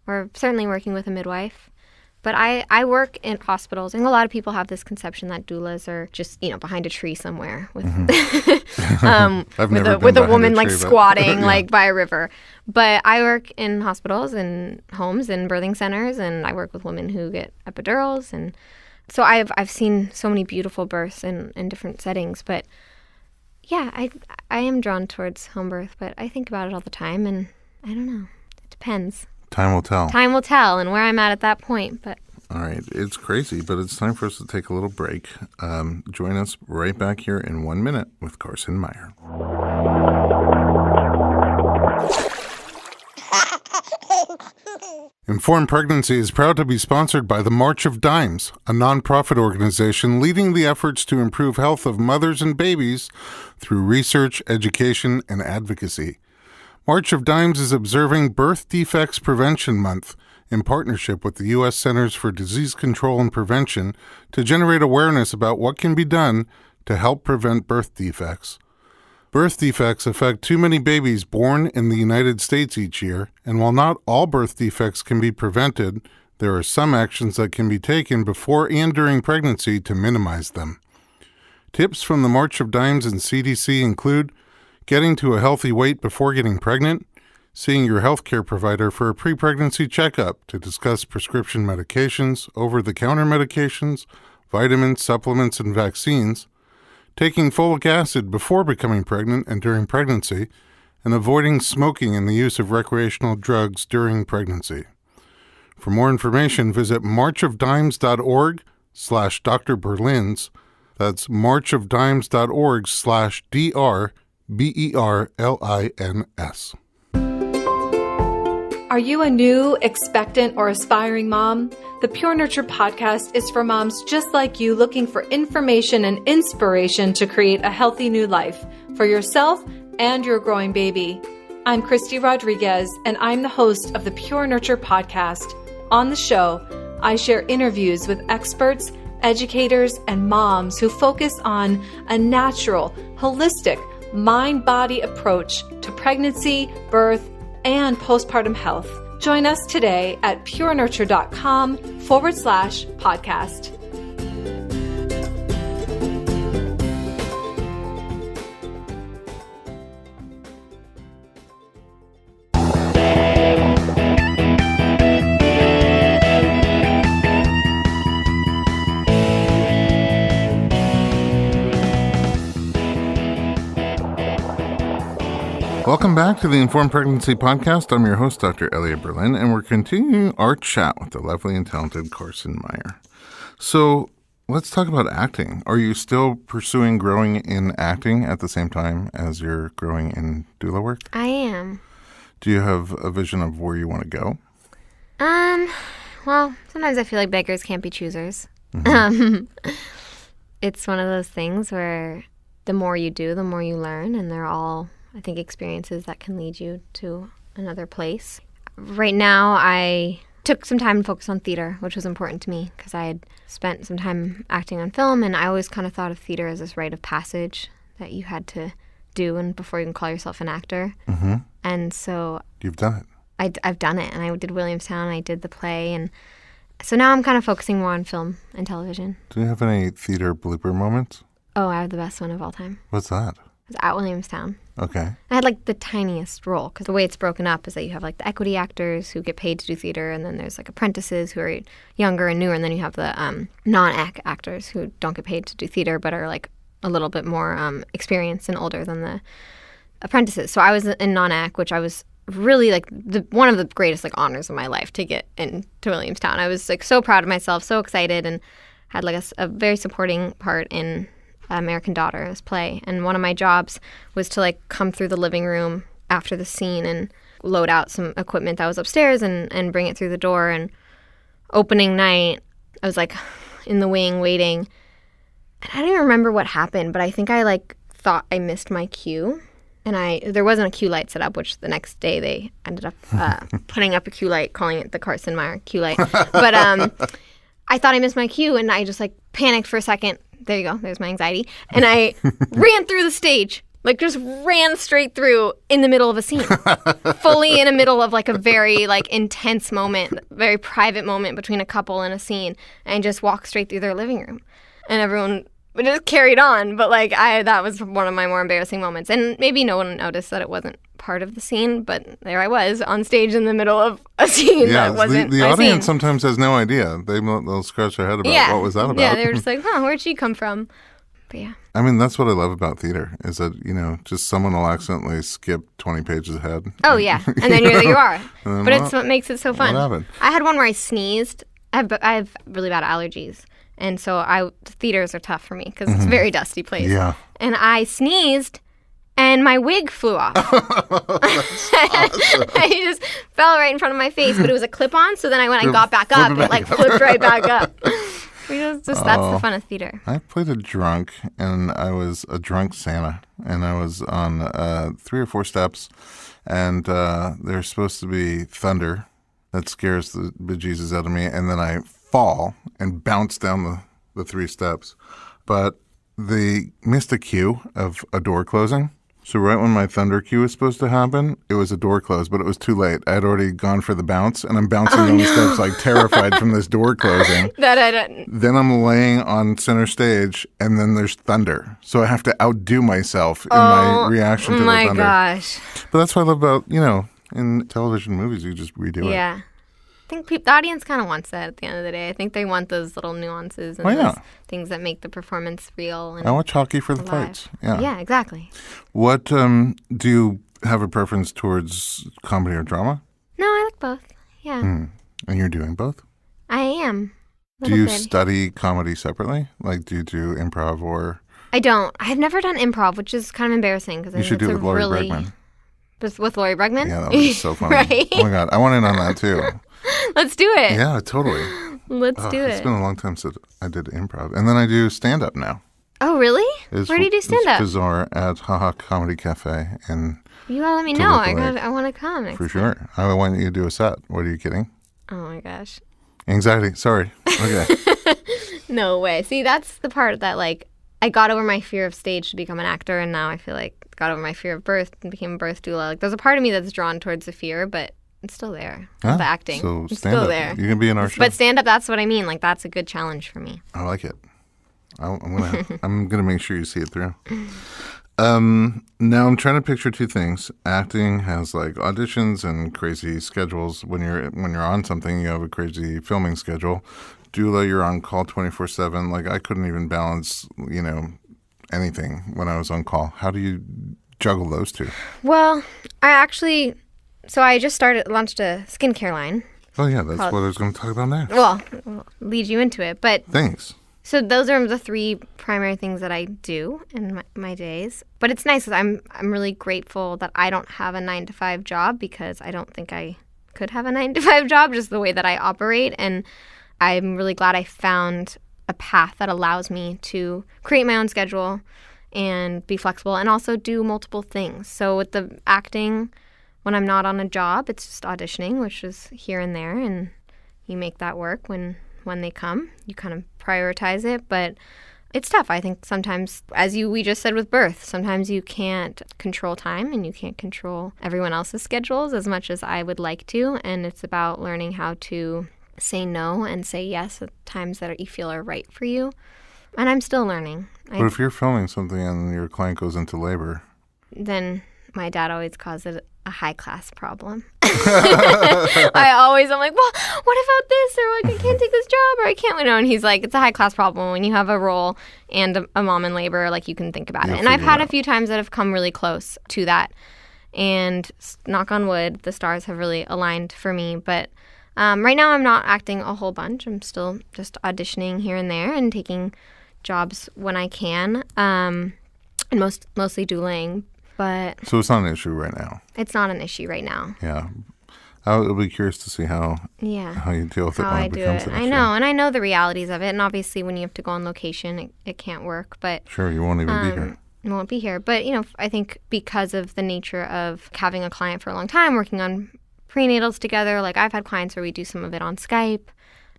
Speaker 2: or certainly working with a midwife. But I work in hospitals, and a lot of people have this conception that doulas are just, behind a tree somewhere with with a woman like squatting like by a river. But I work in hospitals and homes and birthing centers, and I work with women who get epidurals, and so I've seen so many beautiful births in different settings. But yeah, I am drawn towards home birth, but I think about it all the time, and I don't know. It depends.
Speaker 1: Time will tell.
Speaker 2: Time will tell, and where I'm at that point. But
Speaker 1: all right, it's crazy, but it's time for us to take a little break. Join us right back here in 1 minute with Carson Meyer. Informed Pregnancy is proud to be sponsored by the March of Dimes, a nonprofit organization leading the efforts to improve health of mothers and babies through research, education, and advocacy. March of Dimes is observing Birth Defects Prevention Month in partnership with the U.S. Centers for Disease Control and Prevention to generate awareness about what can be done to help prevent birth defects. Birth defects affect too many babies born in the United States each year, and while not all birth defects can be prevented, there are some actions that can be taken before and during pregnancy to minimize them. Tips from the March of Dimes and CDC include getting to a healthy weight before getting pregnant, seeing your healthcare provider for a pre-pregnancy checkup to discuss prescription medications, over-the-counter medications, vitamins, supplements, and vaccines, taking folic acid before becoming pregnant and during pregnancy, and avoiding smoking and the use of recreational drugs during pregnancy. For more information, visit marchofdimes.org/Dr. Berlins. That's marchofdimes.org/DRBERLINS.
Speaker 3: Are you a new, expectant, or aspiring mom? The Pure Nurture podcast is for moms just like you looking for information and inspiration to create a healthy new life for yourself and your growing baby. I'm Christy Rodriguez, and I'm the host of the Pure Nurture podcast. On the show, I share interviews with experts, educators, and moms who focus on a natural, holistic, mind-body approach to pregnancy, birth, and postpartum health. Join us today at purenurture.com/podcast.
Speaker 1: Welcome back to the Informed Pregnancy Podcast. I'm your host, Dr. Elliot Berlin, and we're continuing our chat with the lovely and talented Carson Meyer. So let's talk about acting. Are you still pursuing growing in acting at the same time as you're growing in doula work?
Speaker 2: I am.
Speaker 1: Do you have a vision of where you want to go?
Speaker 2: Well, sometimes I feel like beggars can't be choosers. It's one of those things where the more you do, the more you learn, and they're all, I think, experiences that can lead you to another place. Right now, I took some time to focus on theater, which was important to me because I had spent some time acting on film, and I always kind of thought of theater as this rite of passage that you had to do and before you can call yourself an actor.
Speaker 1: Mm-hmm.
Speaker 2: And so
Speaker 1: You've done it.
Speaker 2: I've done it, and I did Williamstown, I did the play, and so now I'm kind of focusing more on film and television.
Speaker 1: Do you have any theater blooper moments?
Speaker 2: Oh, I have the best one of all time.
Speaker 1: What's that?
Speaker 2: It was at Williamstown.
Speaker 1: Okay.
Speaker 2: I had like the tiniest role because the way it's broken up is that you have like the equity actors who get paid to do theater, and then there's like apprentices who are younger and newer, and then you have the non-ac actors who don't get paid to do theater but are like a little bit more experienced and older than the apprentices. So I was in non-ac, which I was really like one of the greatest like honors of my life to get into Williamstown. I was like so proud of myself, so excited, and had like a very supporting part in American Daughter, this play. And one of my jobs was to like come through the living room after the scene and load out some equipment that was upstairs and bring it through the door. And opening night, I was like in the wing waiting, and I don't even remember what happened, but I think I like thought I missed my cue. And there wasn't a cue light set up, which the next day they ended up putting up a cue light, calling it the Carson Meyer cue light. But I thought I missed my cue, and I just like panicked for a second. There you go. There's my anxiety. And I ran through the stage, like just ran straight through in the middle of a scene, fully in the middle of like a very like intense moment, very private moment between a couple in a scene, and just walked straight through their living room. And everyone just carried on. But like that was one of my more embarrassing moments. And maybe no one noticed that it wasn't part of the scene, but there I was on stage in the middle of a scene that wasn't
Speaker 1: the
Speaker 2: my
Speaker 1: audience
Speaker 2: scene.
Speaker 1: sometimes has no idea. They'll scratch their head about what was that about.
Speaker 2: Yeah, they're just like, where'd she come from? But yeah.
Speaker 1: I mean, that's what I love about theater is that, just someone will accidentally skip 20 pages ahead.
Speaker 2: Oh, yeah. And then there you are. But it's what makes it so fun.
Speaker 1: What happened?
Speaker 2: I had one where I sneezed. I have really bad allergies. And so theaters are tough for me because it's a very dusty place.
Speaker 1: Yeah.
Speaker 2: And I sneezed, and my wig flew off. It just fell right in front of my face, but it was a clip-on. So then when I got back up, it like flipped right back up. That's the fun of theater.
Speaker 1: I played a drunk, and I was a drunk Santa, and I was on 3 or 4 steps, and there's supposed to be thunder that scares the bejesus out of me, and then I fall and bounce down the 3 steps. But they missed a cue of a door closing. So right when my thunder cue was supposed to happen, it was a door closed, but it was too late. I had already gone for the bounce, and I'm bouncing down the steps like terrified from this door closing. Then I'm laying on center stage, and then there's thunder. So I have to outdo myself in my reaction to the thunder.
Speaker 2: Oh my gosh.
Speaker 1: But that's what I love about, in television movies, you just redo it.
Speaker 2: Yeah. I think the audience kind of wants that at the end of the day. I think they want those little nuances and those things that make the performance real. And
Speaker 1: I watch hockey for the
Speaker 2: alive.
Speaker 1: fights. Yeah.
Speaker 2: Yeah, exactly.
Speaker 1: What, do you have a preference towards comedy or drama?
Speaker 2: No, I like both. Yeah.
Speaker 1: And you're doing both?
Speaker 2: I am.
Speaker 1: Do you study comedy separately? Like, do you do improv or?
Speaker 2: I don't. I've never done improv, which is kind of embarrassing because
Speaker 1: you should do it with Laurie Bregman.
Speaker 2: With Laurie Bregman?
Speaker 1: Yeah, that was so funny.
Speaker 2: Right?
Speaker 1: Oh my God, I want in on that too.
Speaker 2: Let's do it.
Speaker 1: Yeah, totally.
Speaker 2: Let's do it.
Speaker 1: It's been a long time since I did improv. And then I do stand-up now.
Speaker 2: Oh, really?
Speaker 1: It's,
Speaker 2: Where do you do stand-up?
Speaker 1: It's bizarre at Haha Comedy Cafe in
Speaker 2: You gotta let me know. I want to come next
Speaker 1: For
Speaker 2: time.
Speaker 1: sure. I want you to do a set. What, are you kidding?
Speaker 2: Oh, my gosh.
Speaker 1: Anxiety. Sorry. Okay.
Speaker 2: No way. See, that's the part that, like, I got over my fear of stage to become an actor, and now I feel like I got over my fear of birth and became a birth doula. Like, there's a part of me that's drawn towards the fear, but it's still there. The acting.
Speaker 1: So
Speaker 2: it's
Speaker 1: stand
Speaker 2: still
Speaker 1: up.
Speaker 2: there.
Speaker 1: You can be in our show.
Speaker 2: But stand up, that's what I mean. Like, that's a good challenge for me.
Speaker 1: I like it. I'm gonna make sure you see it through. Now I'm trying to picture two things. Acting has like auditions and crazy schedules. When you're on something, you have a crazy filming schedule. Doula, you're on call 24/7. Like I couldn't even balance, anything when I was on call. How do you juggle those two?
Speaker 2: Well, I just launched a skincare line.
Speaker 1: Oh yeah, that's what I was going to talk about next.
Speaker 2: Well, I'll lead you into it, but
Speaker 1: Thanks.
Speaker 2: so those are the three primary things that I do in my days. But it's nice because I'm really grateful that I don't have a 9-to-5 job because I don't think I could have a 9-to-5 job just the way that I operate. And I'm really glad I found a path that allows me to create my own schedule and be flexible and also do multiple things. So with the acting, when I'm not on a job, it's just auditioning, which is here and there, and you make that work when they come. You kind of prioritize it, but it's tough. I think sometimes, as we just said with birth, sometimes you can't control time and you can't control everyone else's schedules as much as I would like to, and it's about learning how to say no and say yes at times that you feel are right for you. And I'm still learning.
Speaker 1: But if you're filming something and your client goes into labor,
Speaker 2: then my dad always calls it a high-class problem. I'm like, well, what about this? Or like, I can't take this job, or I can't, and he's like, it's a high-class problem. When you have a role and a mom in labor, like, you can think about it. And I've had a few times that have come really close to that. And knock on wood, the stars have really aligned for me. But right now I'm not acting a whole bunch. I'm still just auditioning here and there and taking jobs when I can, and mostly douling. But
Speaker 1: so it's not an issue right now.
Speaker 2: It's not an issue right now.
Speaker 1: Yeah, I'll be curious to see how you deal with it when it becomes an issue.
Speaker 2: I know, and I know the realities of it. And obviously, when you have to go on location, it can't work. But
Speaker 1: sure, you won't even be here.
Speaker 2: You won't be here. But I think because of the nature of having a client for a long time, working on prenatals together, like I've had clients where we do some of it on Skype.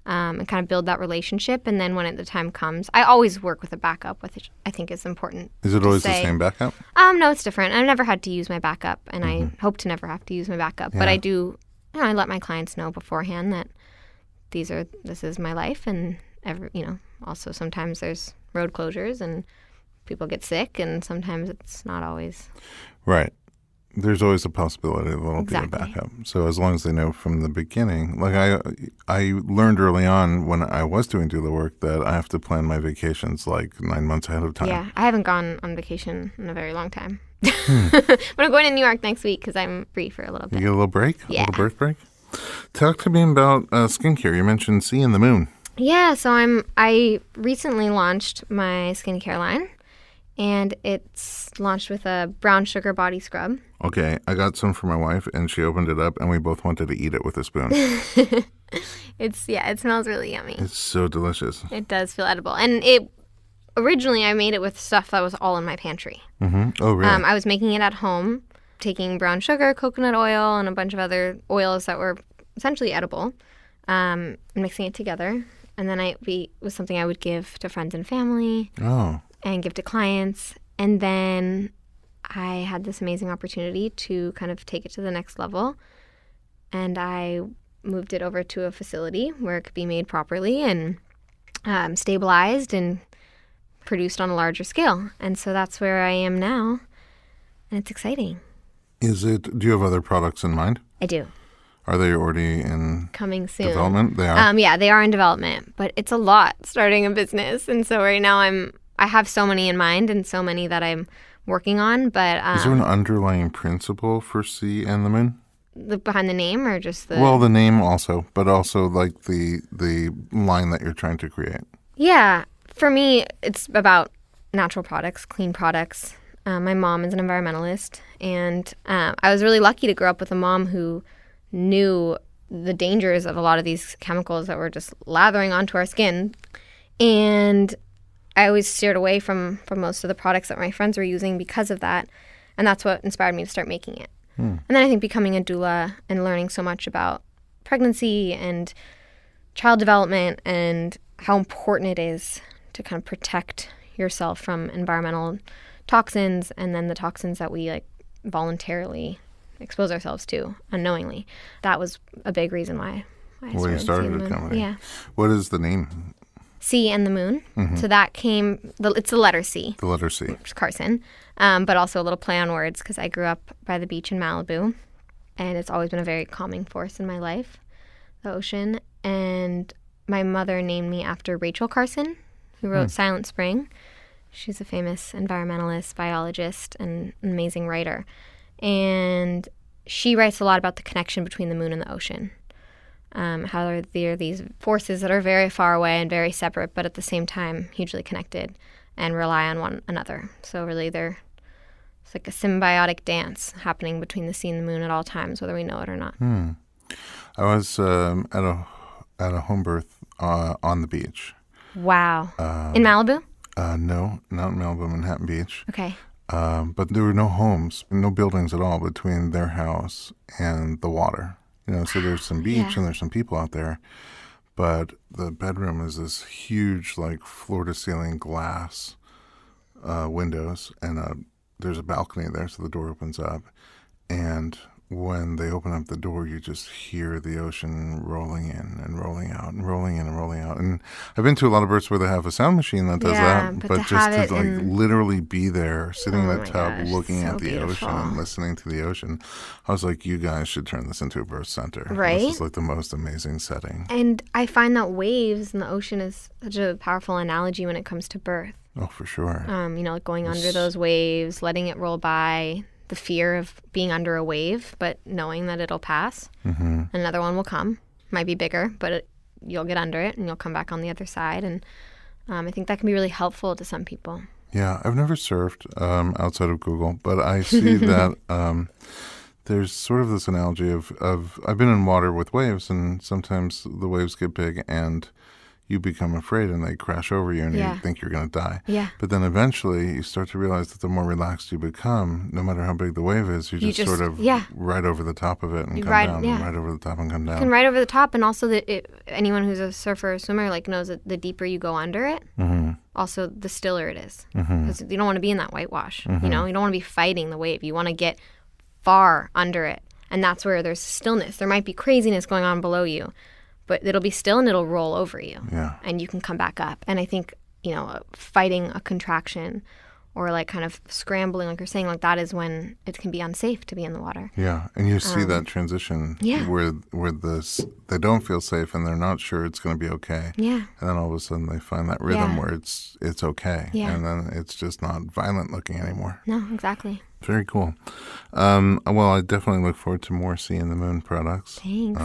Speaker 2: And kind of build that relationship. And then when the time comes, I always work with a backup, which I think is important.
Speaker 1: Is it always the same backup?
Speaker 2: No, it's different. I've never had to use my backup, and I hope to never have to use my backup. Yeah. But I do, I let my clients know beforehand that this is my life. And, also sometimes there's road closures and people get sick, and sometimes it's not always.
Speaker 1: Right. There's always a possibility that there'll be a backup. So as long as they know from the beginning, like I learned early on when I was doing doula work that I have to plan my vacations like 9 months ahead of time.
Speaker 2: Yeah, I haven't gone on vacation in a very long time. But I'm going to New York next week because I'm free for a little bit.
Speaker 1: You get a little break?
Speaker 2: Yeah.
Speaker 1: A little birth break? Talk to me about skincare. You mentioned Seeing the Moon.
Speaker 2: Yeah, so I recently launched my skincare line. And it's launched with a brown sugar body scrub.
Speaker 1: Okay, I got some for my wife, and she opened it up, and we both wanted to eat it with a spoon.
Speaker 2: It smells really yummy.
Speaker 1: It's so delicious.
Speaker 2: It does feel edible. And originally I made it with stuff that was all in my pantry.
Speaker 1: Mm-hmm. Oh, really?
Speaker 2: I was making it at home, taking brown sugar, coconut oil, and a bunch of other oils that were essentially edible, and mixing it together. And then it was something I would give to friends and family.
Speaker 1: Oh.
Speaker 2: And give to clients. And then I had this amazing opportunity to kind of take it to the next level. And I moved it over to a facility where it could be made properly and stabilized and produced on a larger scale. And so that's where I am now. And it's exciting.
Speaker 1: Do you have other products in mind?
Speaker 2: I do.
Speaker 1: Are they already in
Speaker 2: coming soon
Speaker 1: development? They are?
Speaker 2: Yeah, they are in development. But it's a lot starting a business. And so right now I have so many in mind and so many that I'm working on, but...
Speaker 1: Is there an underlying principle for See and the Moon?
Speaker 2: Behind the name or just the...
Speaker 1: Well, the name also, but also like the line that you're trying to create.
Speaker 2: Yeah. For me, it's about natural products, clean products. My mom is an environmentalist, and I was really lucky to grow up with a mom who knew the dangers of a lot of these chemicals that were just lathering onto our skin. And I always steered away from most of the products that my friends were using because of that. And that's what inspired me to start making it. And then I think becoming a doula and learning so much about pregnancy and child development and how important it is to kind of protect yourself from environmental toxins and then the toxins that we like voluntarily expose ourselves to unknowingly. That was a big reason why I
Speaker 1: When you started
Speaker 2: Sea
Speaker 1: the
Speaker 2: and Moon.
Speaker 1: company.
Speaker 2: Yeah.
Speaker 1: What is the name?
Speaker 2: Sea and the Moon. So that came, it's the letter C.
Speaker 1: The letter C.
Speaker 2: Which is Carson, but also a little play on words because I grew up by the beach in Malibu, and it's always been a very calming force in my life, the ocean. And my mother named me after Rachel Carson, who wrote Silent Spring. She's a famous environmentalist, biologist, and an amazing writer. And she writes a lot about the connection between the moon and the ocean. How there are these forces that are very far away and very separate, but at the same time hugely connected and rely on one another. So really it's like a symbiotic dance happening between the sea and the moon at all times, whether we know it or not.
Speaker 1: I was at a home birth on the beach.
Speaker 2: Wow. In Malibu?
Speaker 1: No, not in Malibu, Manhattan Beach.
Speaker 2: Okay.
Speaker 1: But there were no homes, no buildings at all between their house and the water. So there's some beach and there's some people out there. But the bedroom is this huge, like, floor-to-ceiling glass windows. And there's a balcony there, so the door opens up. And when they open up the door, you just hear the ocean rolling in and rolling out and rolling in and rolling out. And I've been to a lot of births where they have a sound machine that does that, but just to like literally be there, sitting in that tub, looking at the ocean and listening to the ocean, I was like, you guys should turn this into a birth center.
Speaker 2: Right?
Speaker 1: This is like the most amazing setting.
Speaker 2: And I find that waves in the ocean is such a powerful analogy when it comes to birth.
Speaker 1: Oh, for sure.
Speaker 2: Like going under those waves, letting it roll by, the fear of being under a wave, but knowing that it'll pass. Another one will come. Might be bigger, but you'll get under it and you'll come back on the other side. And I think that can be really helpful to some people.
Speaker 1: Yeah, I've never surfed outside of Google, but I see that there's sort of this analogy of I've been in water with waves, and sometimes the waves get big and you become afraid and they crash over you and you think you're going to die.
Speaker 2: Yeah.
Speaker 1: But then eventually you start to realize that the more relaxed you become, no matter how big the wave is, you just sort of ride over the top of it and come down, and ride over the top and come down.
Speaker 2: You can ride over the top, and also anyone who's a surfer or swimmer knows that the deeper you go under it, also the stiller it is. Because you don't want to be in that whitewash. You don't want to be fighting the wave. You want to get far under it, and that's where there's stillness. There might be craziness going on below you, but it'll be still and it'll roll over you. Yeah. And you can come back up. And I think, fighting a contraction or like kind of scrambling, like you're saying, like that is when it can be unsafe to be in the water.
Speaker 1: Yeah. And you see that transition where they don't feel safe and they're not sure it's going to be okay. Yeah. And then all of a sudden they find that rhythm where it's okay. Yeah. And then it's just not violent looking anymore.
Speaker 2: No, exactly.
Speaker 1: Very cool. Well, I definitely look forward to more Sea and the Moon products.
Speaker 2: Thanks.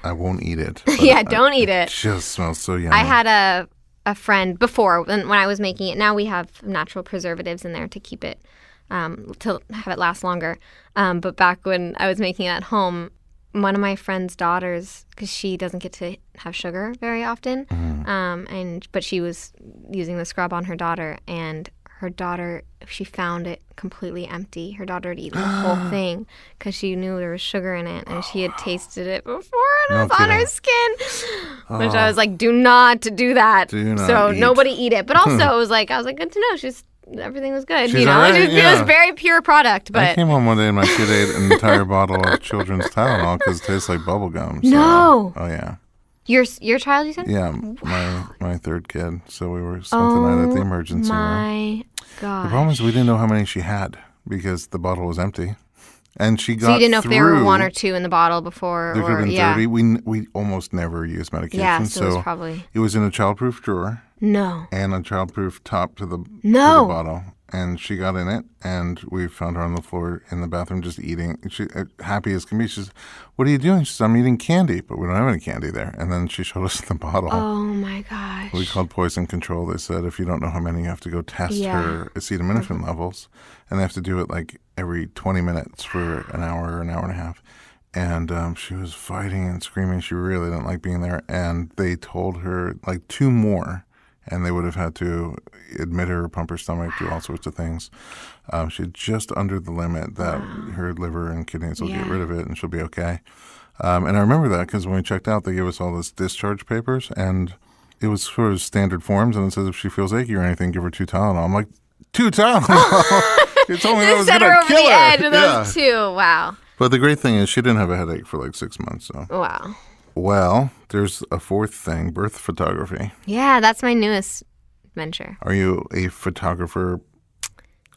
Speaker 1: I won't eat it.
Speaker 2: Don't eat it.
Speaker 1: It just smells so yummy.
Speaker 2: I had a friend before when I was making it. Now we have natural preservatives in there to keep it, to have it last longer. But back when I was making it at home, one of my friend's daughters, because she doesn't get to have sugar very often, but she was using the scrub on her daughter, and her daughter, she found it completely empty. Her daughter had eaten the whole thing because she knew there was sugar in it, and she had tasted it before and it was on her skin. Which I was like, do not do that. So nobody eat it. But also, I was like, good to know. Everything was good.
Speaker 1: She's right,
Speaker 2: It was a very pure product. But
Speaker 1: I came home one day and my kid ate an entire bottle of children's Tylenol because it tastes like bubble gum. So.
Speaker 2: No.
Speaker 1: Oh yeah.
Speaker 2: Your child, you said?
Speaker 1: Yeah, my third kid. So we spent the night at the emergency room.
Speaker 2: My God.
Speaker 1: The problem is we didn't know how many she had because the bottle was empty. And she got
Speaker 2: So you didn't know if there were one or two in the bottle before?
Speaker 1: There could have been 30. We almost never use medication.
Speaker 2: Yeah, so it was probably...
Speaker 1: It was in a childproof drawer.
Speaker 2: No.
Speaker 1: And a childproof top to the bottle. And she got in it, and we found her on the floor in the bathroom just eating. She happy as can be. She says, "What are you doing?" She says, "I'm eating candy," but we don't have any candy there. And then she showed us the bottle.
Speaker 2: Oh, my gosh.
Speaker 1: We called poison control. They said, if you don't know how many, you have to go test her acetaminophen levels. And they have to do it like every 20 minutes for an hour or an hour and a half. And she was fighting and screaming. She really didn't like being there. And they told her like 2 more and they would have had to admit her, pump her stomach, do all sorts of things. She's just under the limit that her liver and kidneys will get rid of it and she'll be okay. And I remember that because when we checked out, they gave us all this discharge papers, and it was sort of standard forms, and it says if she feels achy or anything, give her 2 Tylenol. I'm like, 2 Tylenol? You told me that was going to kill her.
Speaker 2: Edge of those 2. Wow.
Speaker 1: But the great thing is she didn't have a headache for like 6 months. So.
Speaker 2: Wow.
Speaker 1: Well, there's a 4th thing, birth photography.
Speaker 2: Yeah, that's my newest venture.
Speaker 1: Are you a photographer?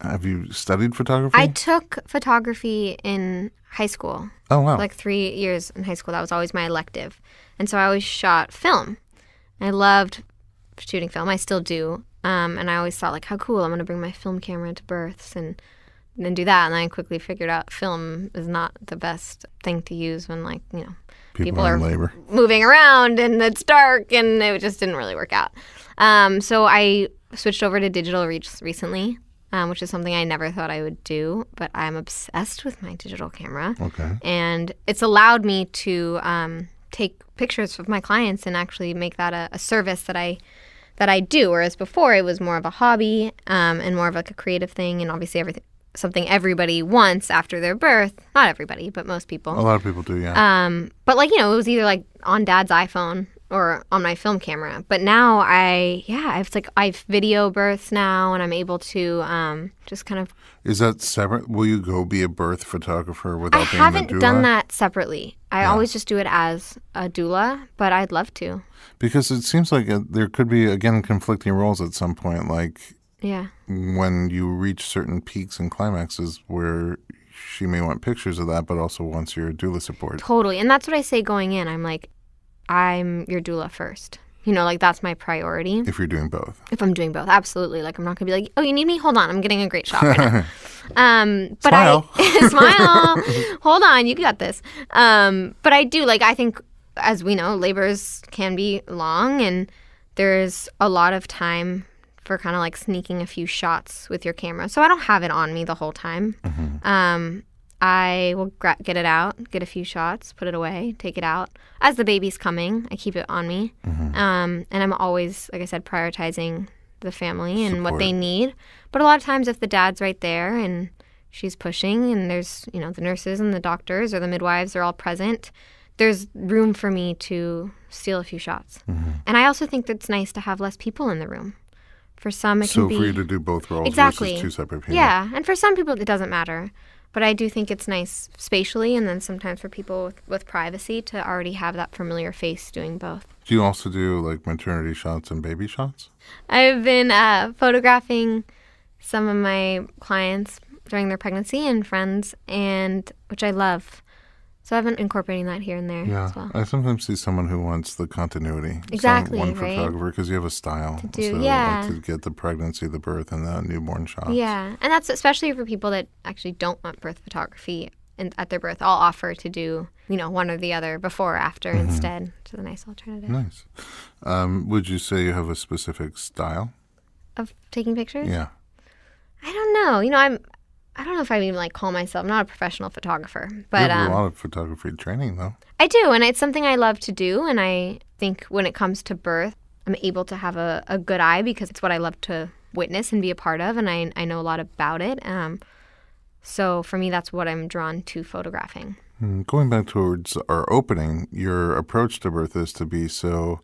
Speaker 1: Have you studied photography?
Speaker 2: I took photography in high school.
Speaker 1: Oh, wow.
Speaker 2: Like 3 years in high school. That was always my elective. And so I always shot film. I loved shooting film. I still do. And I always thought, like, how cool. I'm going to bring my film camera to births and then do that. And then I quickly figured out film is not the best thing to use when, like, you know, people are
Speaker 1: in labor,
Speaker 2: moving around and it's dark, and it just didn't really work out. So I switched over to digital recently, which is something I never thought I would do, but I'm obsessed with my digital camera.
Speaker 1: Okay.
Speaker 2: And it's allowed me to take pictures of my clients and actually make that a service that I do, whereas before it was more of a hobby and more of like a creative thing, and obviously something everybody wants after their birth. Not everybody, but most people.
Speaker 1: A lot of people do, yeah.
Speaker 2: But like, you know, it was either like on Dad's iPhone or on my film camera. But now I video births now, and I'm able to just kind of.
Speaker 1: Is that separate? Will you go be a birth photographer without being a doula?
Speaker 2: I haven't done that separately. I always just do it as a doula, but I'd love to.
Speaker 1: Because it seems like there could be, again, conflicting roles at some point. Like, when you reach certain peaks and climaxes where she may want pictures of that, but also wants your doula support.
Speaker 2: Totally. And that's what I say going in. I'm like, I'm your doula first. You know, like, that's my priority.
Speaker 1: If you're doing both.
Speaker 2: If I'm doing both, absolutely. Like, I'm not going to be like, oh, you need me? Hold on. I'm getting a great shot right now. But
Speaker 1: Smile.
Speaker 2: Smile. Hold on. You got this. But I do, like, I think, as we know, labors can be long, and there's a lot of time for kind of like sneaking a few shots with your camera. So I don't have it on me the whole time. Mm-hmm. I will get it out, get a few shots, put it away, take it out. As the baby's coming, I keep it on me. Mm-hmm. And I'm always, like I said, prioritizing the family and what they need. But a lot of times if the dad's right there and she's pushing and there's, you know, the nurses and the doctors or the midwives are all present, there's room for me to steal a few shots. Mm-hmm. And I also think that it's nice to have less people in the room. For some, it can be...
Speaker 1: So for you to do both roles
Speaker 2: exactly.
Speaker 1: versus 2 separate people.
Speaker 2: Yeah, and for some people, it doesn't matter. But I do think it's nice spatially, and then sometimes for people with privacy to already have that familiar face doing both.
Speaker 1: Do you also do, like, maternity shots and baby shots?
Speaker 2: I've been photographing some of my clients during their pregnancy and friends, and which I love. So I've been incorporating that here and there as well.
Speaker 1: I sometimes see someone who wants the continuity.
Speaker 2: Exactly,
Speaker 1: one
Speaker 2: right?
Speaker 1: photographer, because you have a style.
Speaker 2: To do,
Speaker 1: to get the pregnancy, the birth, and the newborn shots.
Speaker 2: Yeah, and that's especially for people that actually don't want birth photography at their birth. I'll offer to do, you know, one or the other before or after instead. It's a nice alternative.
Speaker 1: Nice. Would you say you have a specific style?
Speaker 2: Of taking pictures?
Speaker 1: Yeah.
Speaker 2: I don't know. You know, I don't know if I even like call myself. I'm not a professional photographer, but
Speaker 1: you have a lot of photography training, though.
Speaker 2: I do, and it's something I love to do. And I think when it comes to birth, I'm able to have a good eye because it's what I love to witness and be a part of, and I know a lot about it. So for me, that's what I'm drawn to photographing.
Speaker 1: Going back towards our opening, your approach to birth is to be so,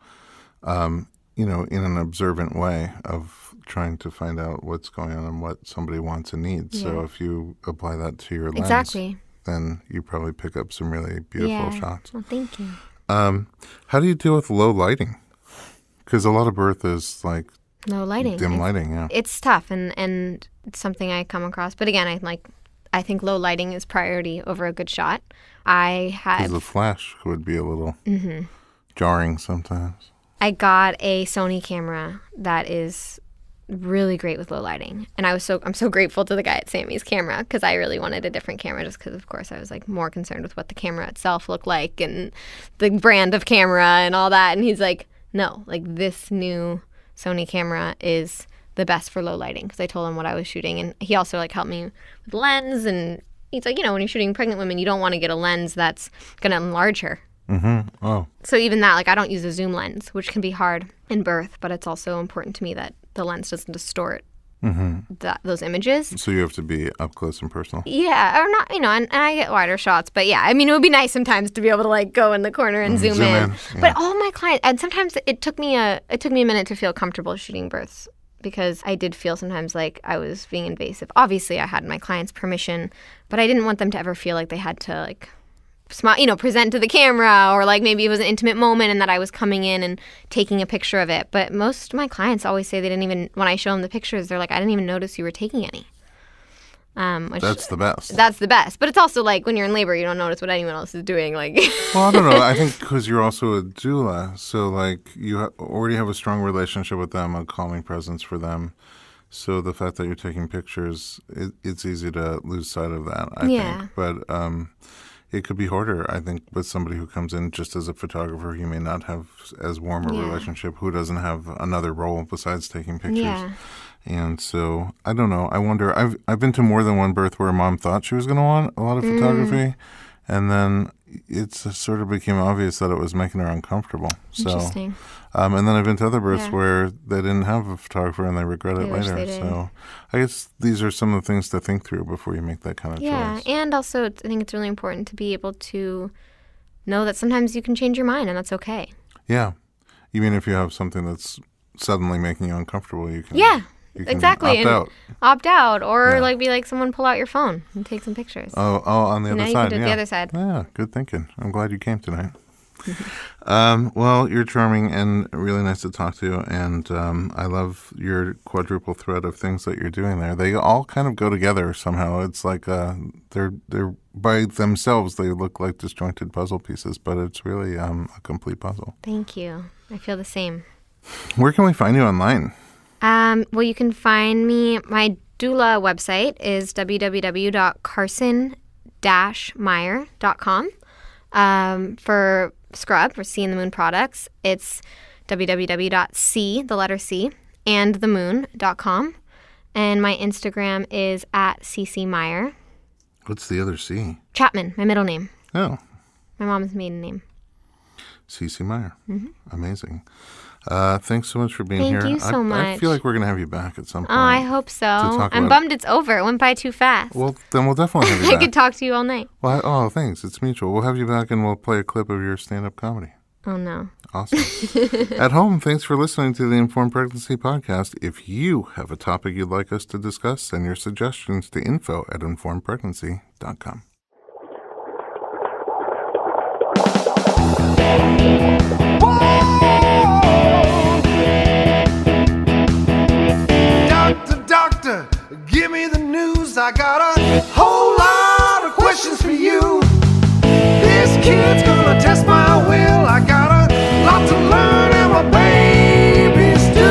Speaker 1: you know, in an observant way of trying to find out what's going on and what somebody wants and needs. Yeah. So if you apply that to your lens, then you probably pick up some really beautiful shots.
Speaker 2: Well, thank you.
Speaker 1: How do you deal with low lighting? Because a lot of birth is like
Speaker 2: low lighting,
Speaker 1: dim lighting. Yeah,
Speaker 2: it's tough, and it's something I come across. But again, I think low lighting is priority over a good shot. Because
Speaker 1: the flash would be a little jarring sometimes.
Speaker 2: I got a Sony camera that is really great with low lighting, and I'm so grateful to the guy at Sammy's camera because I really wanted a different camera just because of course I was like more concerned with what the camera itself looked like and the brand of camera and all that, and he's like, no, like this new Sony camera is the best for low lighting, because I told him what I was shooting, and he also like helped me with lens, and he's like, you know, when you're shooting pregnant women, you don't want to get a lens that's going to enlarge her.
Speaker 1: Oh.
Speaker 2: So even that, like I don't use a zoom lens, which can be hard in birth, but it's also important to me that the lens doesn't distort those images.
Speaker 1: So you have to be up close and personal.
Speaker 2: Yeah, or not, and I get wider shots, but yeah, I mean, it would be nice sometimes to be able to like go in the corner and zoom in.
Speaker 1: Yeah.
Speaker 2: But all my clients, and sometimes it took me a minute to feel comfortable shooting births because I did feel sometimes like I was being invasive. Obviously, I had my clients' permission, but I didn't want them to ever feel like they had to like present to the camera, or like maybe it was an intimate moment and that I was coming in and taking a picture of it. But most of my clients always say they didn't even, when I show them the pictures, they're like, I didn't even notice you were taking any.
Speaker 1: That's the best.
Speaker 2: That's the best. But it's also like when you're in labor, you don't notice what anyone else is doing. Like,
Speaker 1: well, I don't know. I think because you're also a doula, so like you already have a strong relationship with them, a calming presence for them. So the fact that you're taking pictures, it's easy to lose sight of that, I think. But it could be harder, I think, with somebody who comes in just as a photographer. You may not have as warm a relationship, who doesn't have another role besides taking pictures.
Speaker 2: Yeah.
Speaker 1: And so, I don't know. I wonder, I've been to more than one birth where a mom thought she was going to want a lot of photography, and then it sort of became obvious that it was making her uncomfortable.
Speaker 2: Interesting.
Speaker 1: And then I've been to other births where they didn't have a photographer and they regret it later. So I guess these are some of the things to think through before you make that kind of choice.
Speaker 2: Yeah, and also I think it's really important to be able to know that sometimes you can change your mind and that's okay.
Speaker 1: Yeah. Even if you have something that's suddenly making you uncomfortable, you can
Speaker 2: exactly. Opt out or like be like someone pull out your phone and take some pictures.
Speaker 1: Oh, on the other
Speaker 2: you
Speaker 1: side.
Speaker 2: can do the other side.
Speaker 1: Yeah, good thinking. I'm glad you came tonight. Well, you're charming and really nice to talk to, and I love your quadruple thread of things that you're doing there. They all kind of go together somehow. It's like they're by themselves they look like disjointed puzzle pieces, but it's really a complete puzzle.
Speaker 2: Thank you. I feel the same.
Speaker 1: Where can we find you online?
Speaker 2: Well, you can find me. My doula website is www.carson-meyer.com. For Scrub, or C in the Moon products, it's www.c, the letter C, and themoon.com. And my Instagram is @ccmeyer.
Speaker 1: What's the other C?
Speaker 2: Chapman, my middle name.
Speaker 1: Oh.
Speaker 2: My mom's maiden name.
Speaker 1: C.C. Meyer. Amazing. Thanks so much for being here.
Speaker 2: Thank you so much.
Speaker 1: I feel like we're going to have you back at some point.
Speaker 2: Oh, I hope so. I'm bummed it's over. It went by too fast.
Speaker 1: Well, then we'll definitely have you back.
Speaker 2: I could talk to you all night.
Speaker 1: Well, thanks. It's mutual. We'll have you back and we'll play a clip of your stand-up comedy.
Speaker 2: Oh, no.
Speaker 1: Awesome. At home, thanks for listening to the Informed Pregnancy Podcast. If you have a topic you'd like us to discuss, send your suggestions to info@informedpregnancy.com.
Speaker 4: Doctor, give me the news. I got a whole lot of questions for you. This kid's gonna test my will. I got a lot to learn, and my baby's due.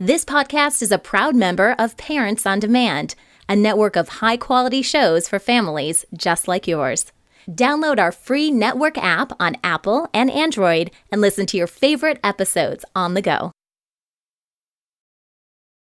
Speaker 5: This podcast is a proud member of Parents on Demand, a network of high-quality shows for families just like yours. Download our free network app on Apple and Android and listen to your favorite episodes on the go.